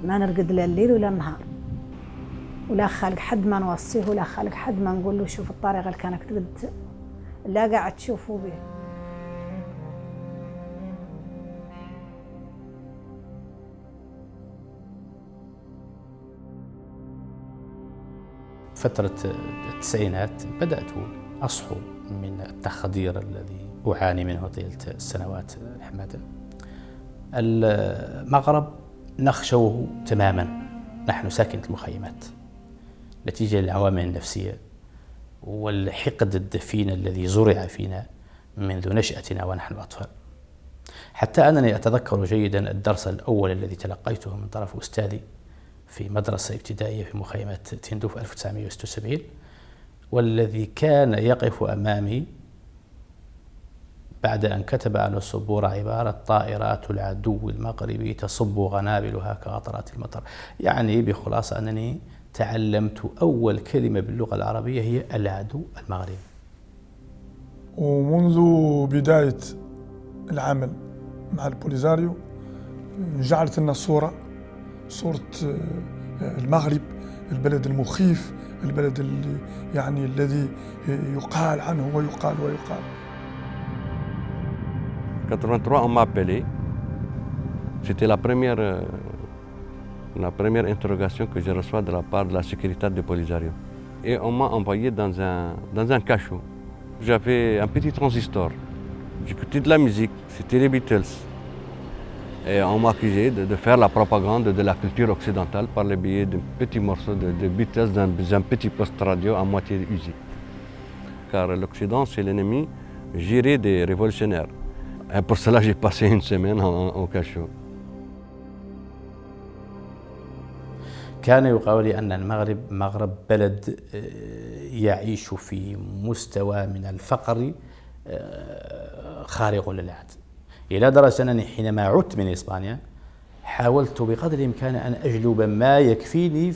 ما نرقد لا الليل ولا النهار، ولا خالق حد ما نوصيه، ولا خالق حد ما نقول له شوف الطريقة اللي كانك تقد لا قاعد تشوفوا به. فترة التسعينات بدأت أصحو من التخدير الذي أعاني منه طيلة السنوات الحمادة. المغرب نخشوه تماما نحن ساكنة المخيمات نتيجة للعوامل النفسية والحقد الدفين الذي زرع فينا منذ نشأتنا ونحن أطفال، حتى أنني أتذكر جيدا الدرس الأول الذي تلقيته من طرف أستاذي في مدرسة ابتدائية في مخيمات تندوف 1976، والذي كان يقف أمامي بعد أن كتب على السبورة عبارة طائرات العدو المغربي تصب غنابلها كقطرات المطر. يعني بخلاصة أنني تعلمت أول كلمة باللغة العربية هي العدو المغربي. ومنذ بداية العمل مع البوليزاريو جعلت لنا صورة المغرب، البلد المخيف، البلد اللي يعني الذي يقال عنه ويقال. 83, on m'a appelé. C'était la première interrogation que je reçois de la part de la sécurité de Polisario. Et on m'a envoyé dans un cachot. J'avais un petit transistor. J'écoutais de la musique, c'était les Beatles. Et on m'a accusé de faire la propagande de la culture occidentale par le biais d'un petit morceau de Beatles dans un petit poste radio à moitié usé. Car l'Occident, c'est l'ennemi juré des révolutionnaires. Et pour cela, j'ai passé une semaine en cachot. كان يقال لي أن المغرب بلد يعيش في مستوى من الفقر خارق للعادة، إلى درجة أنني حينما عدت من إسبانيا حاولت بقدر الإمكان أن أجلب ما يكفيني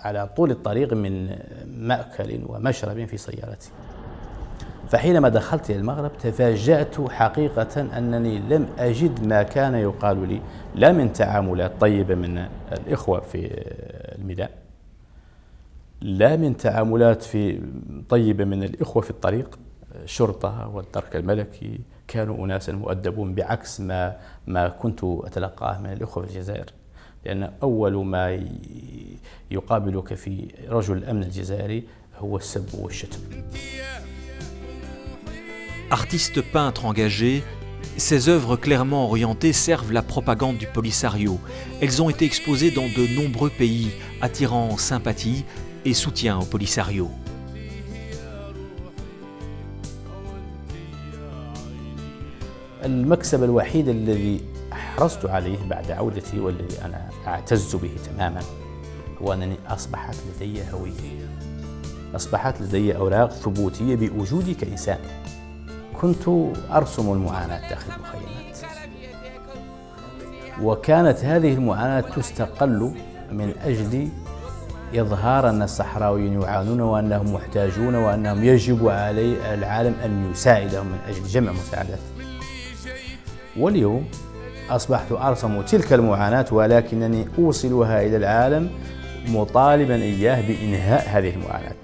على طول الطريق من مأكل ومشرب في سيارتي. فحينما دخلت إلى المغرب تفاجأت حقيقة أنني لم أجد ما كان يقال لي، لا من تعاملات طيبة من الإخوة في الميدان، لا من تعاملات طيبة من الإخوة في الطريق، الشرطة والدرك الملكي كانوا أناسا مؤدبون بعكس ما كنت أتلقاه من الإخوة في الجزائر. لأن أول ما يقابلك في رجل الأمن الجزائري هو السب والشتم. Artiste peintre engagé, ses œuvres clairement orientées servent la propagande du Polisario. Elles ont été exposées dans de nombreux pays, attirant sympathie et soutien au Polisario. المكسب الوحيد الذي حرصت عليه بعد عودتي والذي أنا أعتز به تماما هو أنني أصبحت لدي هوية، أصبحت لدي أوراق ثبوتية بوجودي كإنسان. كنت أرسم المعاناة داخل المخيمات، وكانت هذه المعاناة تستقل من أجل إظهار أن الصحراويين يعانون وأنهم محتاجون وأنهم يجب على العالم أن يساعدهم من أجل جمع مساعدات. واليوم أصبحت أرسم تلك المعاناة ولكنني أوصلها إلى العالم مطالبا إياه بإنهاء هذه المعاناة.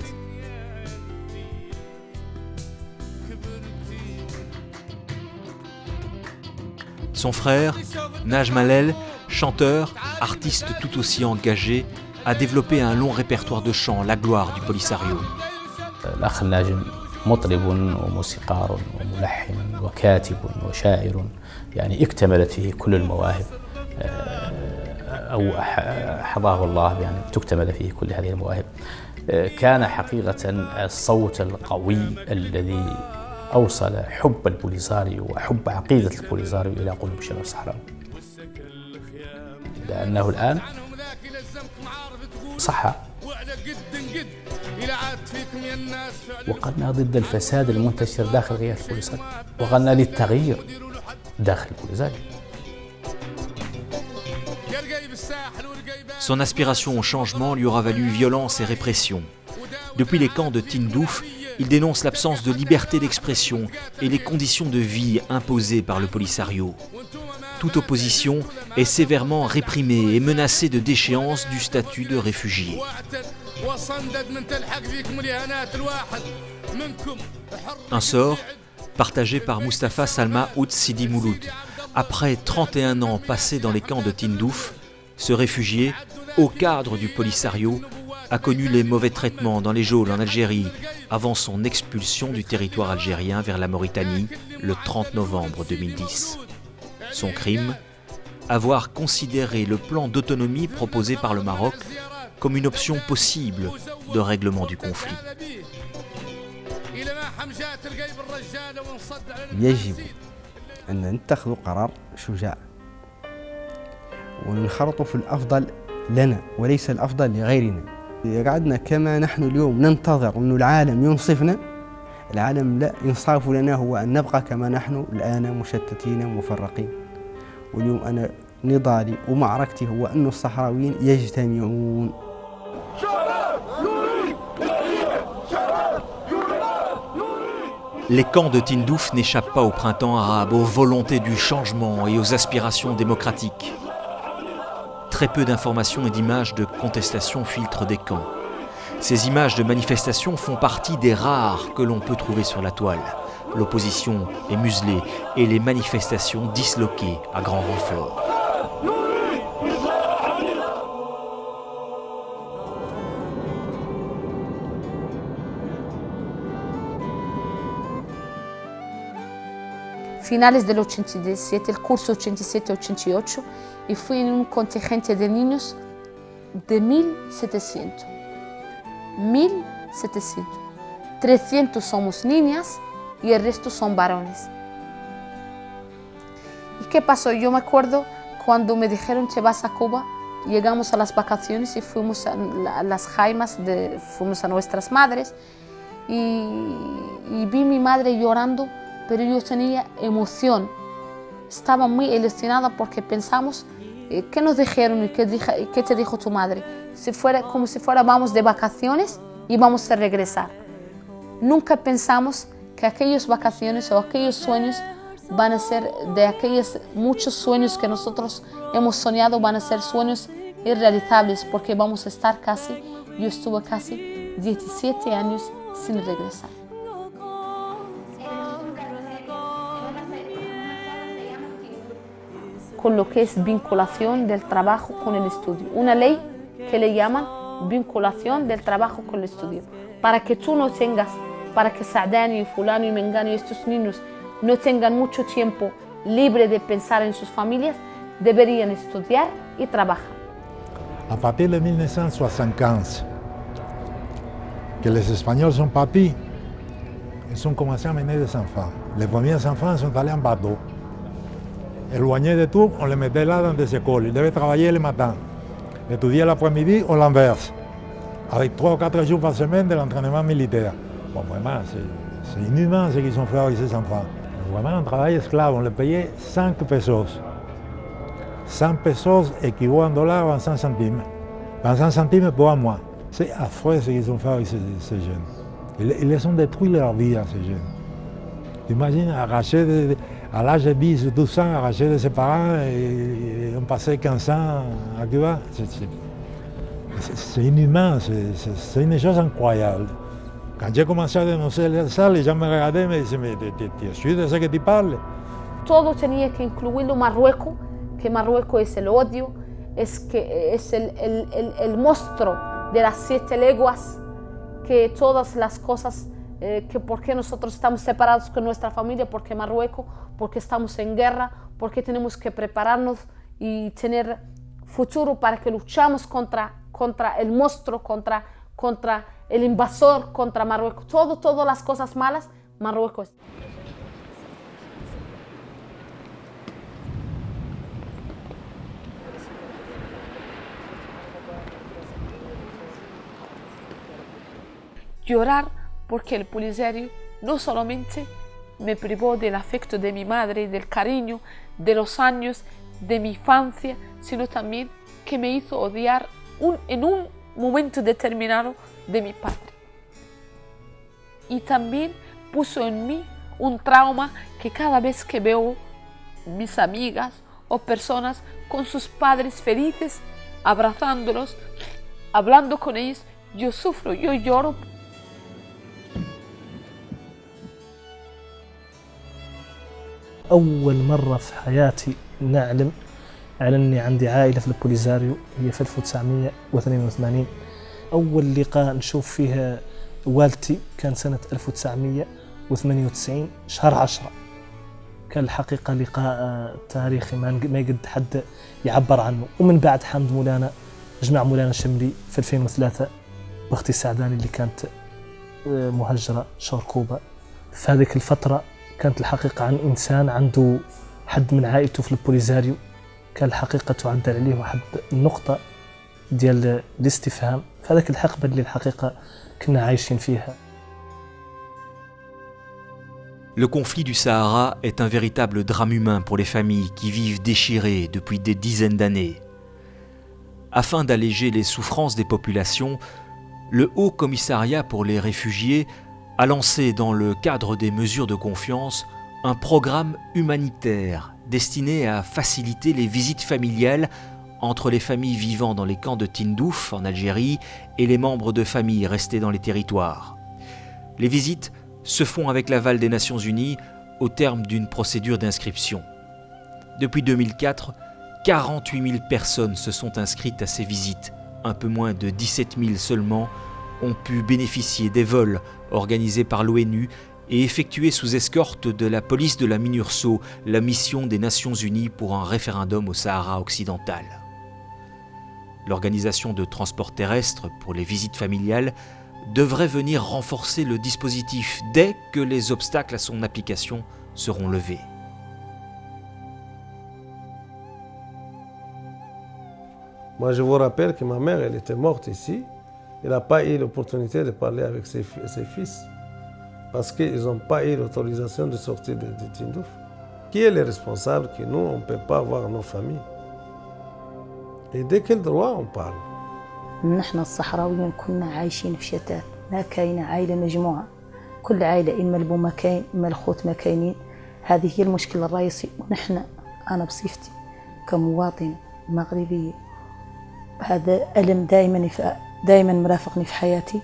Son frère, Naj Malel, chanteur, artiste tout aussi engagé, a développé un long répertoire de chants, la gloire du Polisario. الأخ الناجم مطرب وموسيقار وملحن وكاتب وشاعر، يعني اكتملت فيه كل المواهب، أو حظاه الله بأن تكتمل فيه كل هذه المواهب. كان حقيقة الصوت القوي الذي أوصل حب البوليساريو وحب عقيدة البوليساريو إلى قلوب الشباب الصحراوي، لأنه الآن صح وقدنا ضد الفساد المنتشر داخل غياث البوليساريو، وقدنا للتغيير داخل البوليساريو. Son aspiration au changement lui aura valu violence et répression. Depuis les camps de Tindouf, il dénonce l'absence de liberté d'expression et les conditions de vie imposées par le Polisario. Toute opposition est sévèrement réprimée et menacée de déchéance du statut de réfugié. Un sort partagé par Mustapha Salma Oud Sidi Mouloud. Après 31 ans passés dans les camps de Tindouf, ce réfugié, haut cadre du Polisario, a connu les mauvais traitements dans les geôles en Algérie avant son expulsion du territoire algérien vers la Mauritanie le 30 novembre 2010. Son crime, avoir considéré le plan d'autonomie proposé par le Maroc comme une option possible de règlement du conflit. يجب أن نتخذ قرار شجاع وننخرط في الأفضل لنا وليس الأفضل لغيرنا. قعدنا كما نحن اليوم ننتظر أن العالم ينصفنا، العالم لا إنصاف لنا هو أن نبقى كما نحن الآن مشتتين مفرقين. واليوم أنا نضالي ومعركتي هو أن الصحراويين يجتمعون. Les camps de Tindouf n'échappent pas au printemps arabe, aux volontés du changement et aux aspirations démocratiques. Très peu d'informations et d'images de contestation filtrent des camps. Ces images de manifestations font partie des rares que l'on peut trouver sur la toile. L'opposition est muselée et les manifestations disloquées à grand renfort. Finales del 87, el curso 87-88, y fui en un contingente de niños de 1.700. 1.700. 300 somos niñas y el resto son varones. ¿Y qué pasó? Yo me acuerdo cuando me dijeron que vas a Cuba, llegamos a las vacaciones y fuimos a las jaimas, fuimos a nuestras madres y vi a mi madre llorando, pero yo tenía emoción. Estaba muy ilusionada porque pensamos, ¿qué nos dijeron y qué te dijo tu madre? Como si fuera vamos de vacaciones y vamos a regresar. Nunca pensamos que aquellas vacaciones o aquellos sueños van a ser de aquellos muchos sueños que nosotros hemos soñado, van a ser sueños irrealizables porque vamos a estar yo estuve casi 17 años sin regresar. Con lo que es vinculación del trabajo con el estudio. Una ley que le llaman vinculación del trabajo con el estudio. Para que tú no tengas, para que Saadani y Fulano y Mengano y estos niños no tengan mucho tiempo libre de pensar en sus familias, deberían estudiar y trabajar. À partir de 1975, que les Espagnols sont partis, ils ont commencé à mener des enfants. Les premiers enfants sont allés en bateau. Éloignés de tout, on les mettait là dans des écoles. Ils devaient travailler le matin, étudier l'après-midi ou l'inverse, avec 3 ou 4 jours par semaine de l'entraînement militaire. Bon, vraiment, c'est inhumain ce qu'ils ont fait avec ces enfants. Vraiment un travail esclave, on les payait 5 pesos. 100 pesos équivaut en dollars 25 centimes. 25 centimes pour un mois. C'est affreux ce qu'ils ont fait avec ces jeunes. Ils les ont détruit leur vie à ces jeunes. T'imagines, arrachés à l'âge de 10 ou 12 ans, arrachés de ses parents et on passait 15 ans à Cuba. C'est inhumain, c'est une chose incroyable. Quand j'ai commencé a dénoncer ça, les gens me regardaient et me disaient, mais tu es sûr de ce que tu parles? Todo tenía que incluirlo Marruecos, que Marruecos es el odio, es el monstruo de las 7 leguas, que todas las cosas, que por qué nosotros estamos separados con nuestra familia, porque Marruecos, porque estamos en guerra, porque tenemos que prepararnos y tener futuro para que luchamos contra el monstruo, contra el invasor, contra Marruecos. Todas las cosas malas, Marruecos. Llorar porque el Polisario no solamente me privó del afecto de mi madre, del cariño, de los años, de mi infancia, sino también que me hizo odiar en un momento determinado de mi padre. Y también puso en mí un trauma que cada vez que veo mis amigas o personas con sus padres felices, abrazándolos, hablando con ellos, yo sufro, yo lloro. أول مرة في حياتي نعلم على أني عندي عائلة في البوليزاريو هي في 1982. أول لقاء نشوف فيها والدتي كان سنة 1998 شهر 10. كان الحقيقة لقاء تاريخي ما يقد حد يعبر عنه. ومن بعد حمد مولانا جمع مولانا الشملي في 2003 بأختي سعداني اللي كانت مهجرة شهر كوبا. في هذيك الفترة كانت الحقيقة عن إنسان عنده حد من عائلته في البوليزاريو، كان الحقيقة تعدل عليه واحد النقطة ديال الاستفهام في هذاك الحقبة اللي الحقيقة كنا عايشين فيها. Le conflit du Sahara est un véritable drame humain pour les familles qui vivent déchirées depuis des dizaines d'années. Afin d'alléger les souffrances des populations, le Haut Commissariat pour les réfugiés a lancé dans le cadre des mesures de confiance un programme humanitaire destiné à faciliter les visites familiales entre les familles vivant dans les camps de Tindouf en Algérie et les membres de familles restés dans les territoires. Les visites se font avec l'aval des Nations Unies au terme d'une procédure d'inscription. Depuis 2004, 48 000 personnes se sont inscrites à ces visites. Un peu moins de 17 000 seulement ont pu bénéficier des vols organisés par l'ONU et effectués sous escorte de la police de la MINURSO, la mission des Nations Unies pour un référendum au Sahara occidental. L'organisation de transport terrestre pour les visites familiales devrait venir renforcer le dispositif dès que les obstacles à son application seront levés. Moi, je vous rappelle que ma mère, elle était morte ici. Elle n'a pas eu l'opportunité de parler avec ses fils parce qu'ils n'ont pas eu l'autorisation de sortir de Tindouf. Qui est le responsable que nous, on ne peut pas voir nos familles? Et de quel droit on parle? نحن الصحراويين كنا عايشين في شتات، ما كاينة عائلة مجموعة، كل عائلة إما البو ما كاين إما الخوت ما كاينين. هذه هي المشكلة الرئيسية. ونحن أنا بصفتي كمواطنة مغربية هذا ألم دائما مرافقني في حياتي.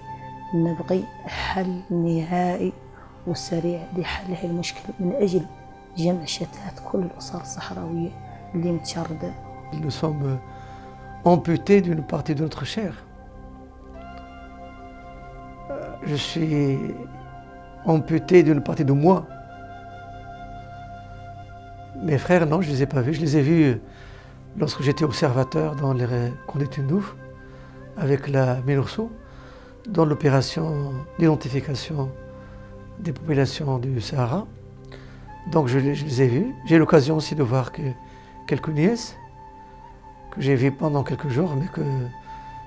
نبغي حل نهائي وسريع لحل هذه المشكلة من أجل جمع شتات كل الأسر الصحراوية اللي متشردة. Nous sommes amputés d'une partie de notre chair. Je suis amputé d'une partie de moi. Mes frères, non, je ne les ai pas vus. Je les ai vus lorsque j'étais observateur dans les camps de Tindouf avec la MINURSO, dans l'opération d'identification des populations du Sahara. Donc je les ai vus. J'ai eu l'occasion aussi de voir quelques nièces que j'ai vues pendant quelques jours, mais que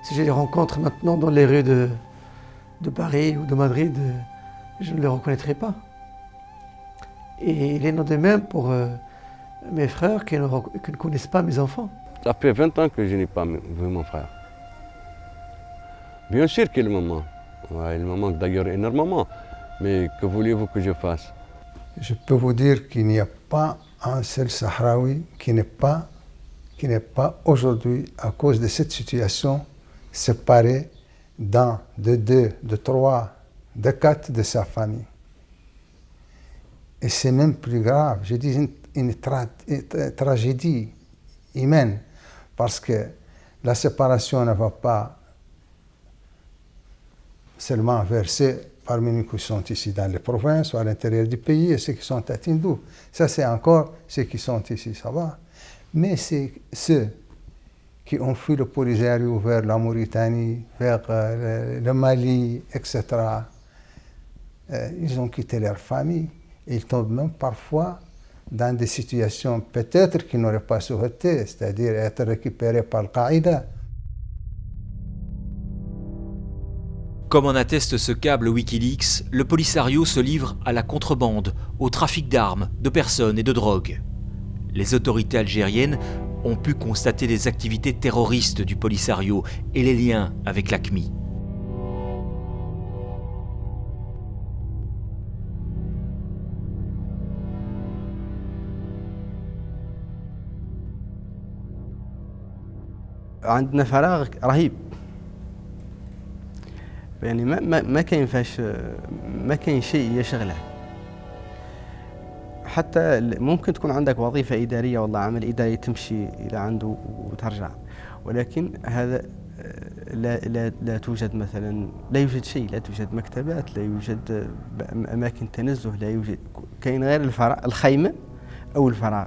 si je les rencontre maintenant dans les rues de Paris ou de Madrid, je ne les reconnaîtrai pas. Et il est non de même pour mes frères qui ne connaissent pas mes enfants. Ça fait 20 ans que je n'ai pas vu mon frère. Bien sûr qu'il me manque. Ouais, il me manque d'ailleurs énormément. Mais que voulez-vous que je fasse? Je peux vous dire qu'il n'y a pas un seul Sahraoui qui n'est pas aujourd'hui, à cause de cette situation, séparé d'un, de deux, de trois, de quatre de sa famille. Et c'est même plus grave, je dis une tragédie humaine, parce que la séparation ne va pas seulement verser parmi nous qui sont ici dans les provinces ou à l'intérieur du pays et ceux qui sont à Tindouf. Ça, c'est encore ceux qui sont ici, ça va. Mais c'est ceux qui ont fui le Polisario vers la Mauritanie, vers le Mali, etc. Ils ont quitté leur famille et ils tombent même parfois dans des situations peut-être qu'ils n'auraient pas souhaité, c'est-à-dire être récupérés par Al-Qaïda. Comme en atteste ce câble Wikileaks, le Polisario se livre à la contrebande, au trafic d'armes, de personnes et de drogue. Les autorités algériennes ont pu constater les activités terroristes du Polisario et les liens avec l'AQMI. عندنا فراغ رهيب يعني ما كاين فاش ما كاين شيء يشغله حتى ممكن تكون عندك وظيفة إدارية والله عمل إداري تمشي إلى عنده وترجع ولكن هذا لا توجد مثلا لا يوجد شيء لا توجد مكتبات لا يوجد أماكن تنزه لا يوجد كاين غير الفراغ الخيمة أو الفراغ.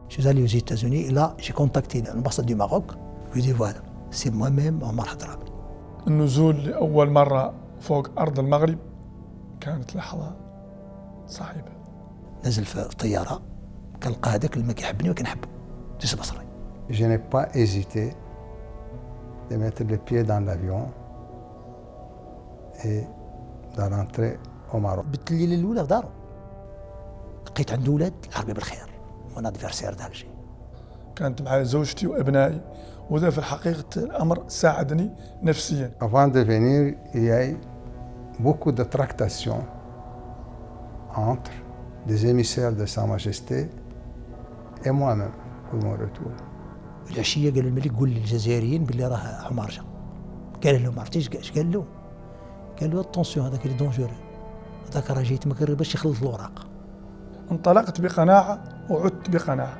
Je suis allé aux États-Unis et là, j'ai contacté l'ambassade du Maroc. Je lui ai dit voilà, c'est moi-même Omar Hadrami. النزول لأول مرة فوق أرض المغرب كانت لحظة صعبة. نزل في الطيارة كنلقى هذاك اللي ما كيحبني وكنحبه جيش بصري. Je n'ai pas hésité de mettre les pieds dans l'avion et de rentrer au Maroc. بت الليلة الأولى في دارو لقيت عنده ولاد العربي بالخير. mon adversaire d'Alger. كانت معي زوجتي وأبنائي، وذا في الحقيقة الأمر ساعدني نفسيا. Avant de venir, il y a eu beaucoup de tractations entre des émissaires de Sa Majesté et moi-même pour mon retour. العشية قال الملك قول للجزائريين باللي راه عمر جا. قال له ما عرفتيش ايش قال له؟ قال له اتونسيون هذاك اللي دونجورو، هذاك راه جاي تما باش يخلط الأوراق. انطلقت بقناعة وعدت بقناعة.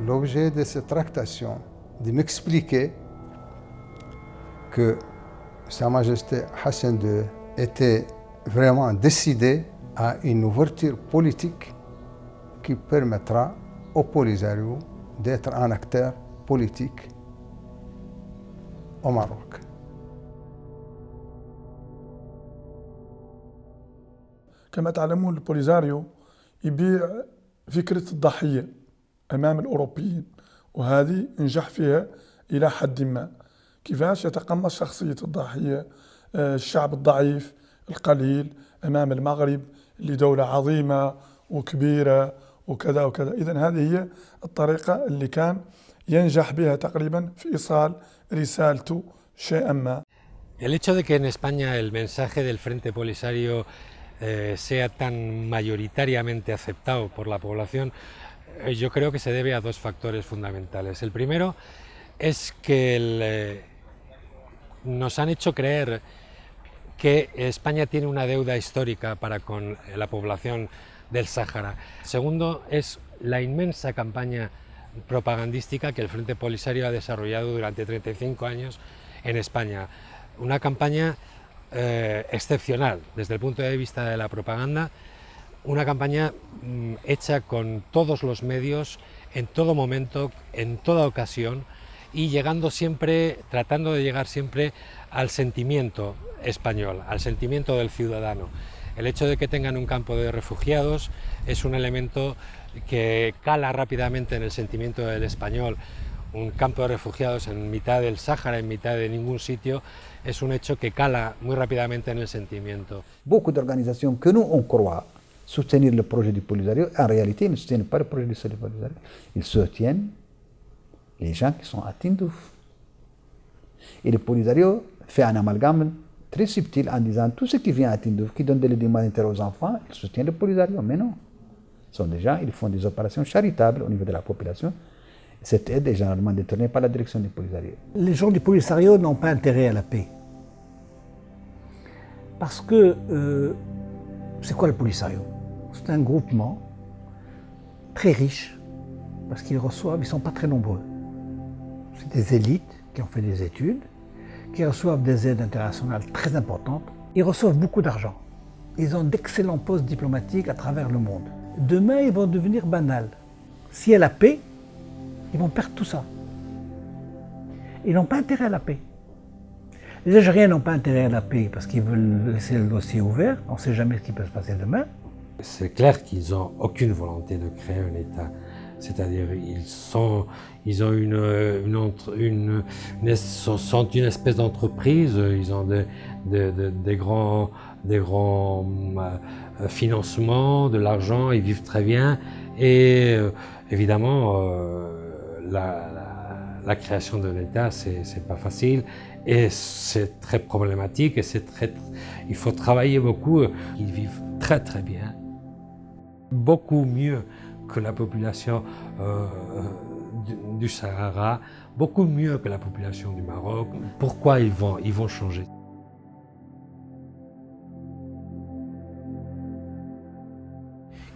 L'objet de cette tractation, de m'expliquer que Sa Majesté Hassan II était vraiment décidé à une ouverture politique qui permettra au Polisario d'être un acteur politique au Maroc. كما تعلمون البوليزاريو يبيع فكرة الضحية أمام الأوروبيين، وهذه نجح فيها إلى حد ما. كيفاش يتقمص شخصية الضحية، الشعب الضعيف القليل أمام المغرب اللي دولة عظيمة وكبيرة وكذا وكذا. إذن هذه هي الطريقة اللي كان ينجح بها تقريبا في إيصال رسالته شيئا ما. El hecho de que en España el mensaje del Frente Polisario sea tan mayoritariamente aceptado por la población, yo creo que se debe a dos factores fundamentales. El primero es que nos han hecho creer que España tiene una deuda histórica para con la población del Sáhara. Segundo es la inmensa campaña propagandística que el Frente Polisario ha desarrollado durante 35 años en España. Una campaña excepcional desde el punto de vista de la propaganda, una campaña hecha con todos los medios, en todo momento, en toda ocasión, y llegando siempre, tratando de llegar siempre al sentimiento español, al sentimiento del ciudadano. El hecho de que tengan un campo de refugiados es un elemento que cala rápidamente en el sentimiento del español. Un campo de refugiados en mitad del Sáhara, en mitad de ningún sitio, es un hecho que cala muy rápidamente en el sentimiento. Beaucoup d'organisations que nous on croit soutenir le projet du Polisario, en réalité ils ne soutiennent pas le projet du Polisario, ils soutiennent les gens qui sont à Tindouf. Et le Polisario fait un amalgame très subtil en disant tout ce qui vient à Tindouf, qui donne de l'aide humanitaire aux enfants, ils soutiennent le Polisario, mais non. Ils font des opérations charitables au niveau de la population. Cette aide est généralement détournée par la direction du Polisario. Les gens du Polisario n'ont pas intérêt à la paix. Parce que, c'est quoi le Polisario? C'est un groupement très riche, parce qu'ils reçoivent, ils ne sont pas très nombreux. C'est des élites qui ont fait des études, qui reçoivent des aides internationales très importantes. Ils reçoivent beaucoup d'argent. Ils ont d'excellents postes diplomatiques à travers le monde. Demain, ils vont devenir banals. S'il y a la paix, ils vont perdre tout ça. Ils n'ont pas intérêt à la paix. Les Algériens n'ont pas intérêt à la paix parce qu'ils veulent laisser le dossier ouvert. On ne sait jamais ce qui peut se passer demain. C'est clair qu'ils n'ont aucune volonté de créer un État. C'est-à-dire ils ont une espèce d'entreprise, ils ont des grands financements, de l'argent, ils vivent très bien. Et évidemment, la création de l'État, c'est pas facile et c'est très problématique et il faut travailler beaucoup. Ils vivent très très bien, beaucoup mieux que la population du Sahara, beaucoup mieux que la population du Maroc. Pourquoi ils vont changer?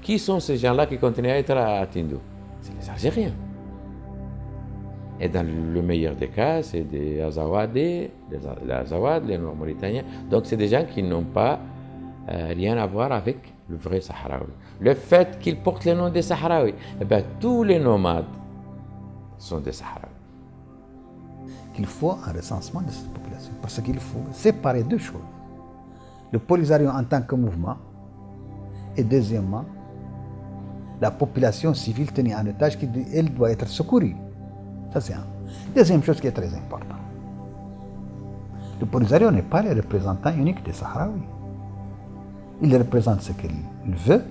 Qui sont ces gens-là qui continuent à être à Tindouf? C'est les Algériens. Et dans le meilleur des cas, c'est des Azawadis, les Nord-Mauritaniens. Donc c'est des gens qui n'ont pas rien à voir avec le vrai Sahraoui. Le fait qu'ils portent le nom des Sahraouis, eh bien, tous les nomades sont des Sahraouis. Qu'il faut un recensement de cette population, parce qu'il faut séparer deux choses. Le Polisario en tant que mouvement, et deuxièmement, la population civile tenue en otage, elle doit être secourue. Ça c'est un. Deuxième chose qui est très importante. Le Polisario n'est pas le représentant unique des Sahraouis. Il représente ce qu'il veut,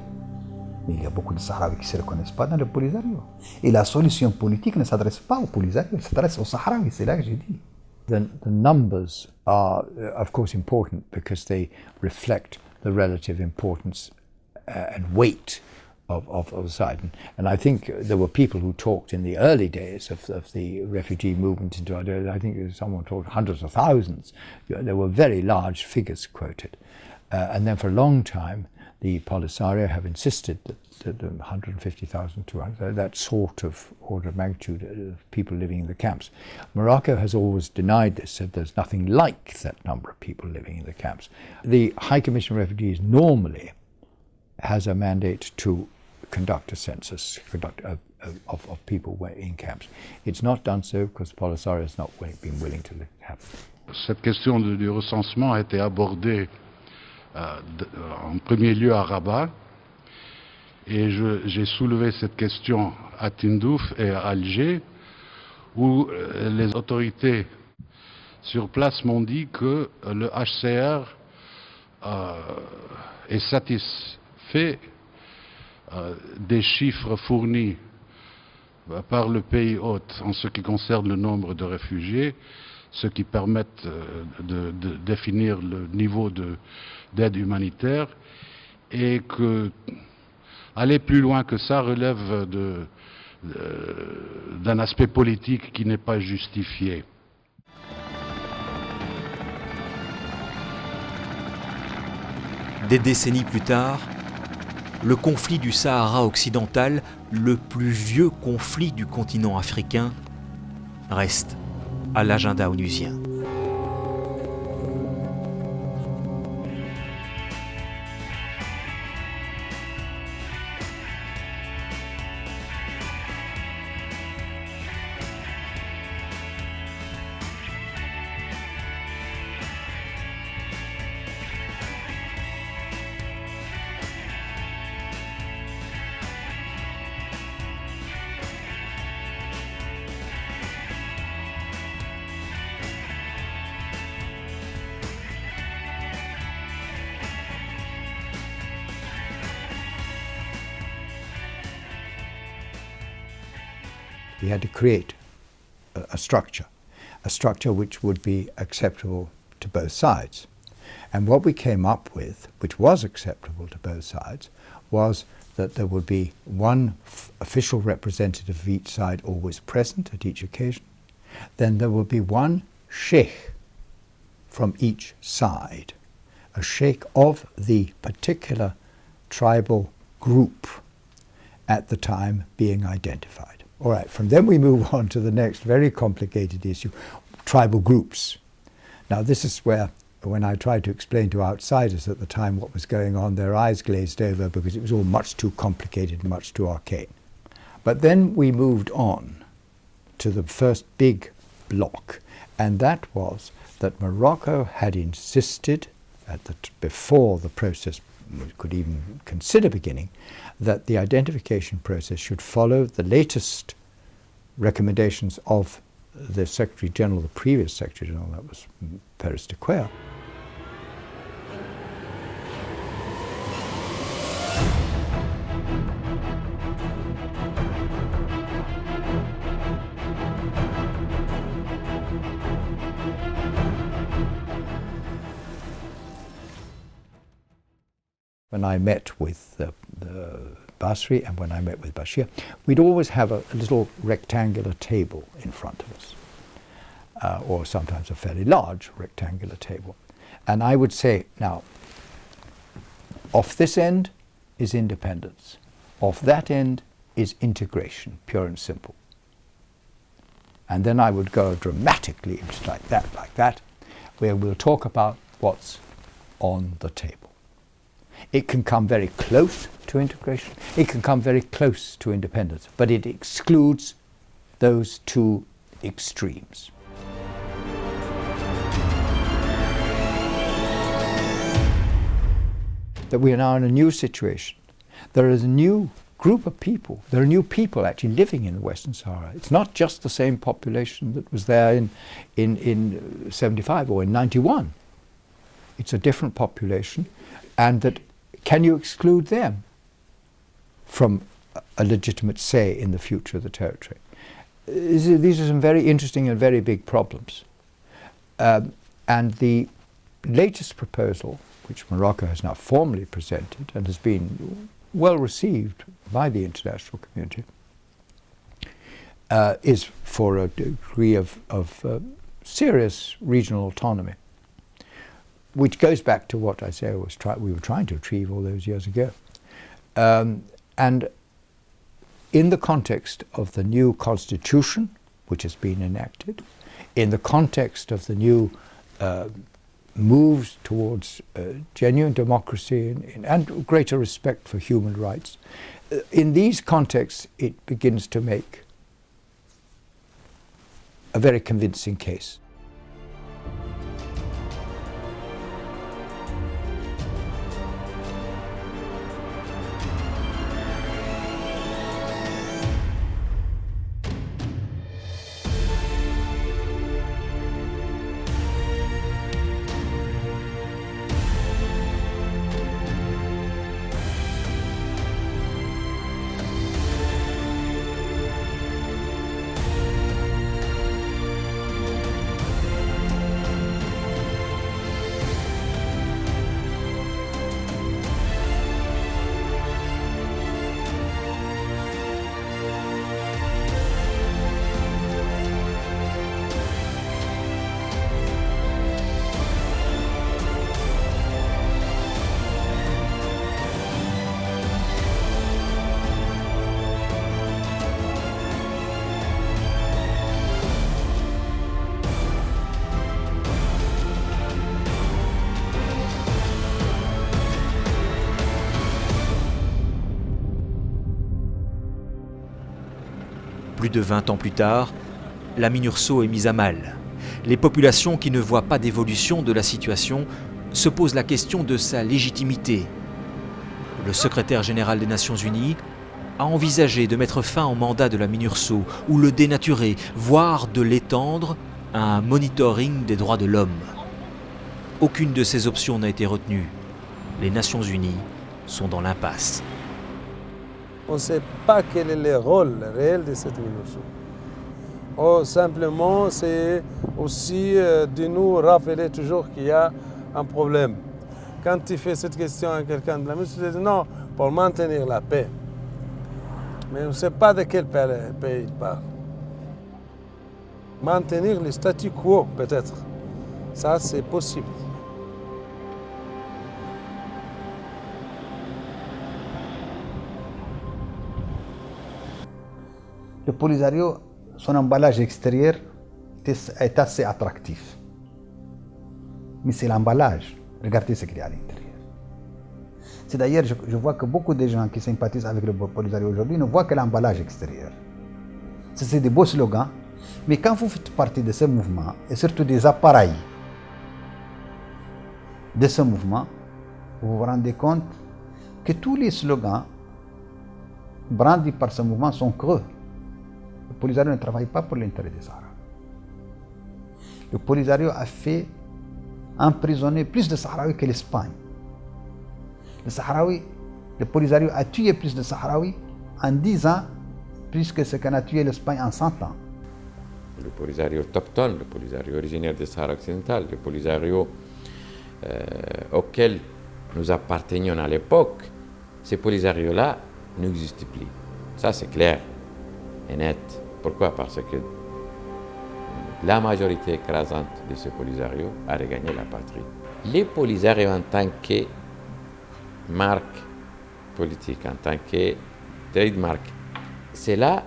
Il y a beaucoup de Sahraouis qui ne se reconnaissent pas dans le Polisario. Et la solution politique ne s'adresse pas au Polisario, elle s'adresse aux Sahraouis, c'est là que j'ai dit. The numbers are, of course, important because they reflect the relative importance and weight of Poseidon. And I think there were people who talked in the early days of the refugee movement into Idaho. I think someone talked hundreds of thousands. There were very large figures quoted. And then for a long time, the Polisario have insisted that 150,000, 200,000, that sort of order of magnitude of people living in the camps. Morocco has always denied this, said there's nothing like that number of people living in the camps. The High Commission of Refugees normally has a mandate to conduct a census, of people in camps. It's not done so because Polisario has not been willing to have it. Cette question du recensement a été abordée en premier lieu à Rabat, et j'ai soulevé cette question à Tindouf et à Alger, où les autorités sur place m'ont dit que le HCR est satisfait des chiffres fournis par le pays hôte en ce qui concerne le nombre de réfugiés, ce qui permettent de définir le niveau d'aide humanitaire, et que aller plus loin que ça relève d'un aspect politique qui n'est pas justifié. Des décennies plus tard, le conflit du Sahara occidental, le plus vieux conflit du continent africain, reste à l'agenda onusien. We had to create a structure which would be acceptable to both sides. And what we came up with, which was acceptable to both sides, was that there would be one official representative of each side always present at each occasion. Then there would be one sheikh from each side, a sheikh of the particular tribal group at the time being identified. All right, from then we move on to the next very complicated issue, tribal groups. Now this is where, when I tried to explain to outsiders at the time what was going on, their eyes glazed over because it was all much too complicated, much too arcane. But then we moved on to the first big block, and that was that Morocco had insisted, before the process could even consider beginning, that the identification process should follow the latest recommendations of the Secretary General, the previous Secretary General, that was Pérez de Cuellar. When I met with the Basri and when I met with Bashir, we'd always have a little rectangular table in front of us, or sometimes a fairly large rectangular table. And I would say, now, off this end is independence. Off that end is integration, pure and simple. And then I would go dramatically into like that, where we'll talk about what's on the table. It can come very close to integration, it can come very close to independence, but it excludes those two extremes. That we are now in a new situation. There is a new group of people. There are new people actually living in the Western Sahara. It's not just the same population that was there in 75 or in 91. It's a different population, and that can you exclude them from a legitimate say in the future of the territory. These are some very interesting and very big problems. And the latest proposal, which Morocco has now formally presented and has been well received by the international community, is for a degree of serious regional autonomy, which goes back to what I say we were trying to achieve all those years ago. And in the context of the new constitution, which has been enacted, in the context of the new moves towards genuine democracy and greater respect for human rights, in these contexts it begins to make a very convincing case. Plus de 20 ans plus tard, la MINURSO est mise à mal. Les populations qui ne voient pas d'évolution de la situation se posent la question de sa légitimité. Le secrétaire général des Nations Unies a envisagé de mettre fin au mandat de la MINURSO ou le dénaturer, voire de l'étendre à un monitoring des droits de l'homme. Aucune de ces options n'a été retenue. Les Nations Unies sont dans l'impasse. On ne sait pas quel est le rôle réel de cette MINURSO. Oh, simplement, c'est aussi de nous rappeler toujours qu'il y a un problème. Quand tu fais cette question à quelqu'un de la MINURSO, tu dis non, pour maintenir la paix. Mais on ne sait pas de quel pays il parle. Maintenir le statu quo, peut-être. Ça, c'est possible. Le Polisario, son emballage extérieur est assez attractif. Mais c'est l'emballage. Regardez ce qu'il y a à l'intérieur. C'est d'ailleurs, je vois que beaucoup de gens qui sympathisent avec le Polisario aujourd'hui ne voient que l'emballage extérieur. C'est des beaux slogans, mais quand vous faites partie de ce mouvement, et surtout des appareils de ce mouvement, vous vous rendez compte que tous les slogans brandis par ce mouvement sont creux. Le Polisario ne travaille pas pour l'intérêt des Sahara. Le Polisario a fait emprisonner plus de Sahraouis que l'Espagne. Le Polisario a tué plus de Sahraouis en 10 ans, plus que ce qu'on a tué l'Espagne en 100 ans. Le Polisario autochtone, le Polisario originaire des Sahara occidental, le Polisario auquel nous appartenions à l'époque, ces Polisarios-là n'existent plus. Ça, c'est clair et net. Pourquoi? Parce que la majorité écrasante de ce Polisario a regagné la patrie. Les Polisarios en tant que marque politique, en tant que trademark, c'est là,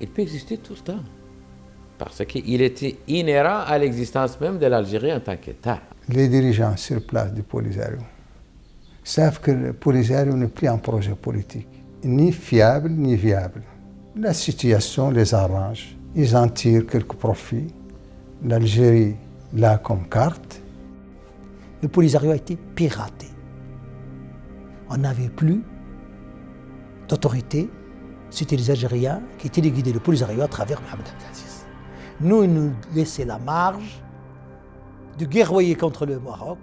il peut exister tout le temps. Parce qu'il était inhérent à l'existence même de l'Algérie en tant qu'État. Les dirigeants sur place du Polisario savent que le Polisario n'est plus un projet politique, ni fiable ni viable. La situation les arrange, ils en tirent quelques profits. L'Algérie l'a comme carte. Le Polisario a été piraté. On n'avait plus d'autorité. C'était les Algériens qui étaient les guidés du Polisario à travers Mohamed Abdelaziz. Nous, ils nous laissaient la marge de guerroyer contre le Maroc,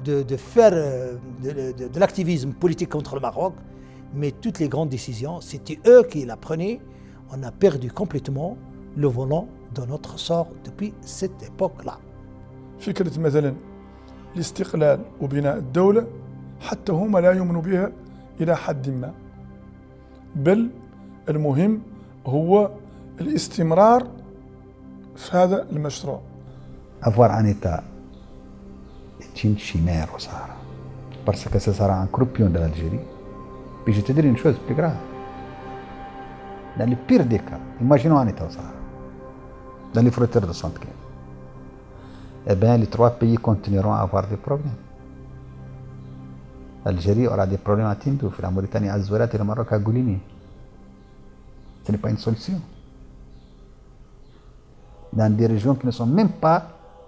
de faire de l'activisme politique contre le Maroc, mais toutes les grandes décisions, c'était eux qui la prenaient. On a perdu complètement le volant de notre sort depuis cette époque-là. فكرة مثلا الاستقلال وبناء الدولة حتى هم لا يؤمنوا بها إلى حد ما، بل المهم هو الاستمرار في هذا المشروع. Avoir un État est une chimère au Sahara, parce que ce sera un croupion de l'Algérie. Puis je te dis une chose plus grave. Dans le pire des cas, imaginons un État au Sahara, dans les frontières de 75. Eh bien, les trois pays continueront à avoir des problèmes. L'Algérie aura des problèmes à Tindouf, la Mauritanie à Zourat et le Maroc à Goulini. Ce n'est pas une solution. Dans des régions qui ne sont même pas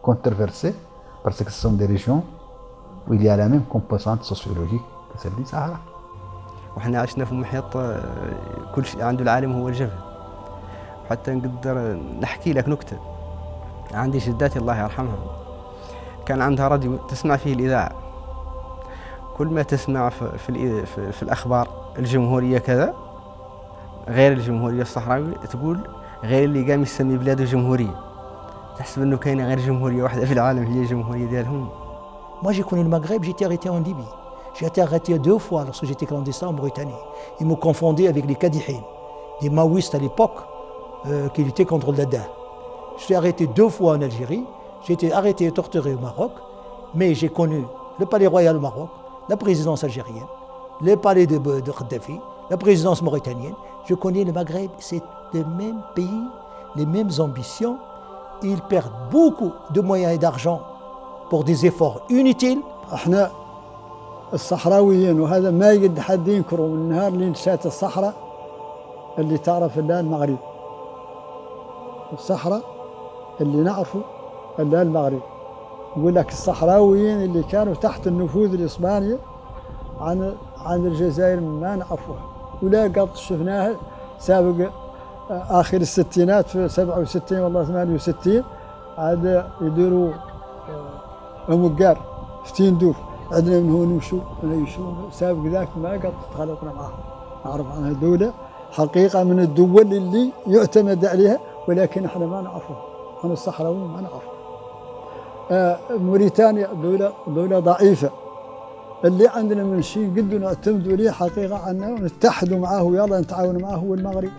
controversées, parce que ce sont des régions où il y a la même composante sociologique que celle du Sahara. وإحنا عشنا في محيط كل شيء عنده العالم هو الجبل. حتى نقدر نحكي لك نكتة. عندي جداتي الله يرحمها كان عندها راديو تسمع فيه الإذاعة. كل ما تسمع في الأخبار الجمهورية كذا غير الجمهورية الصحراوية تقول غير اللي قام يسمي بلاده جمهورية. تحسب إنه كاينة غير جمهورية واحدة في العالم هي الجمهورية ديالهم. Moi j'ai connu le Maghreb, j'ai été arrêté en Libye. J'ai été arrêté 2 fois lorsque j'étais clandestin en Mauritanie. Ils me confondaient avec les Kadihines, des Maoïstes à l'époque qui luttaient contre le Dada. Je suis arrêté 2 fois en Algérie, j'ai été arrêté et torturé au Maroc, mais j'ai connu le palais royal au Maroc, la présidence algérienne, le palais de Kadhafi, la présidence mauritanienne. Je connais le Maghreb, c'est le même pays, les mêmes ambitions. Ils perdent beaucoup de moyens et d'argent pour des efforts inutiles. الصحراويين وهذا ما يقد حد ينكروا من النهار اللي نشأت الصحراء اللي تعرف الآن المغرب. الصحراء اللي نعرفه الآن المغرب. يقول لك الصحراويين اللي كانوا تحت النفوذ الإسباني عن الجزائر ما نعرفوها ولا قد شفناها سابق آخر الستينات في 67 والله 68 عاد يديروا مقار في تندوف. عندنا من هون نمشوا سابق ذاك ما قد تخلقنا معهم. نعرف عنها دولة حقيقة من الدول اللي يعتمد عليها ولكن احنا ما نعرفها. احنا الصحراويين ما نعرفها. موريتانيا دولة ضعيفة. اللي عندنا من شيء قد نعتمدوا عليه حقيقة عنا ونتحدوا معاه ويلا نتعاون معاه هو المغرب.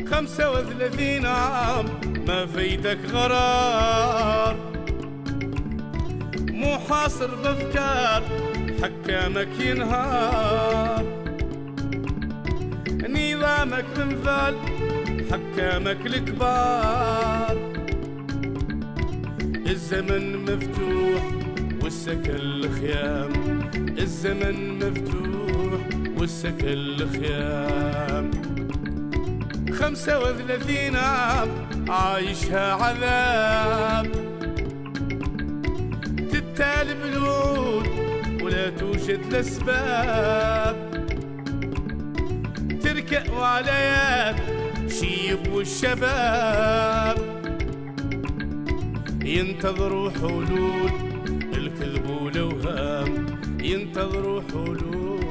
خمسة 30 عام ما فيدك غرار محاصر بافكار حكامك ينهار نظامك مثال حكامك الكبار الزمن مفتوح والسكن الخيام الزمن مفتوح والسكن الخيام 35 عام عايشها عذاب تتالي بالود ولا توجد الأسباب تركأ وعليات شيب والشباب ينتظروا حلول الكذب والأوهام ينتظروا حلول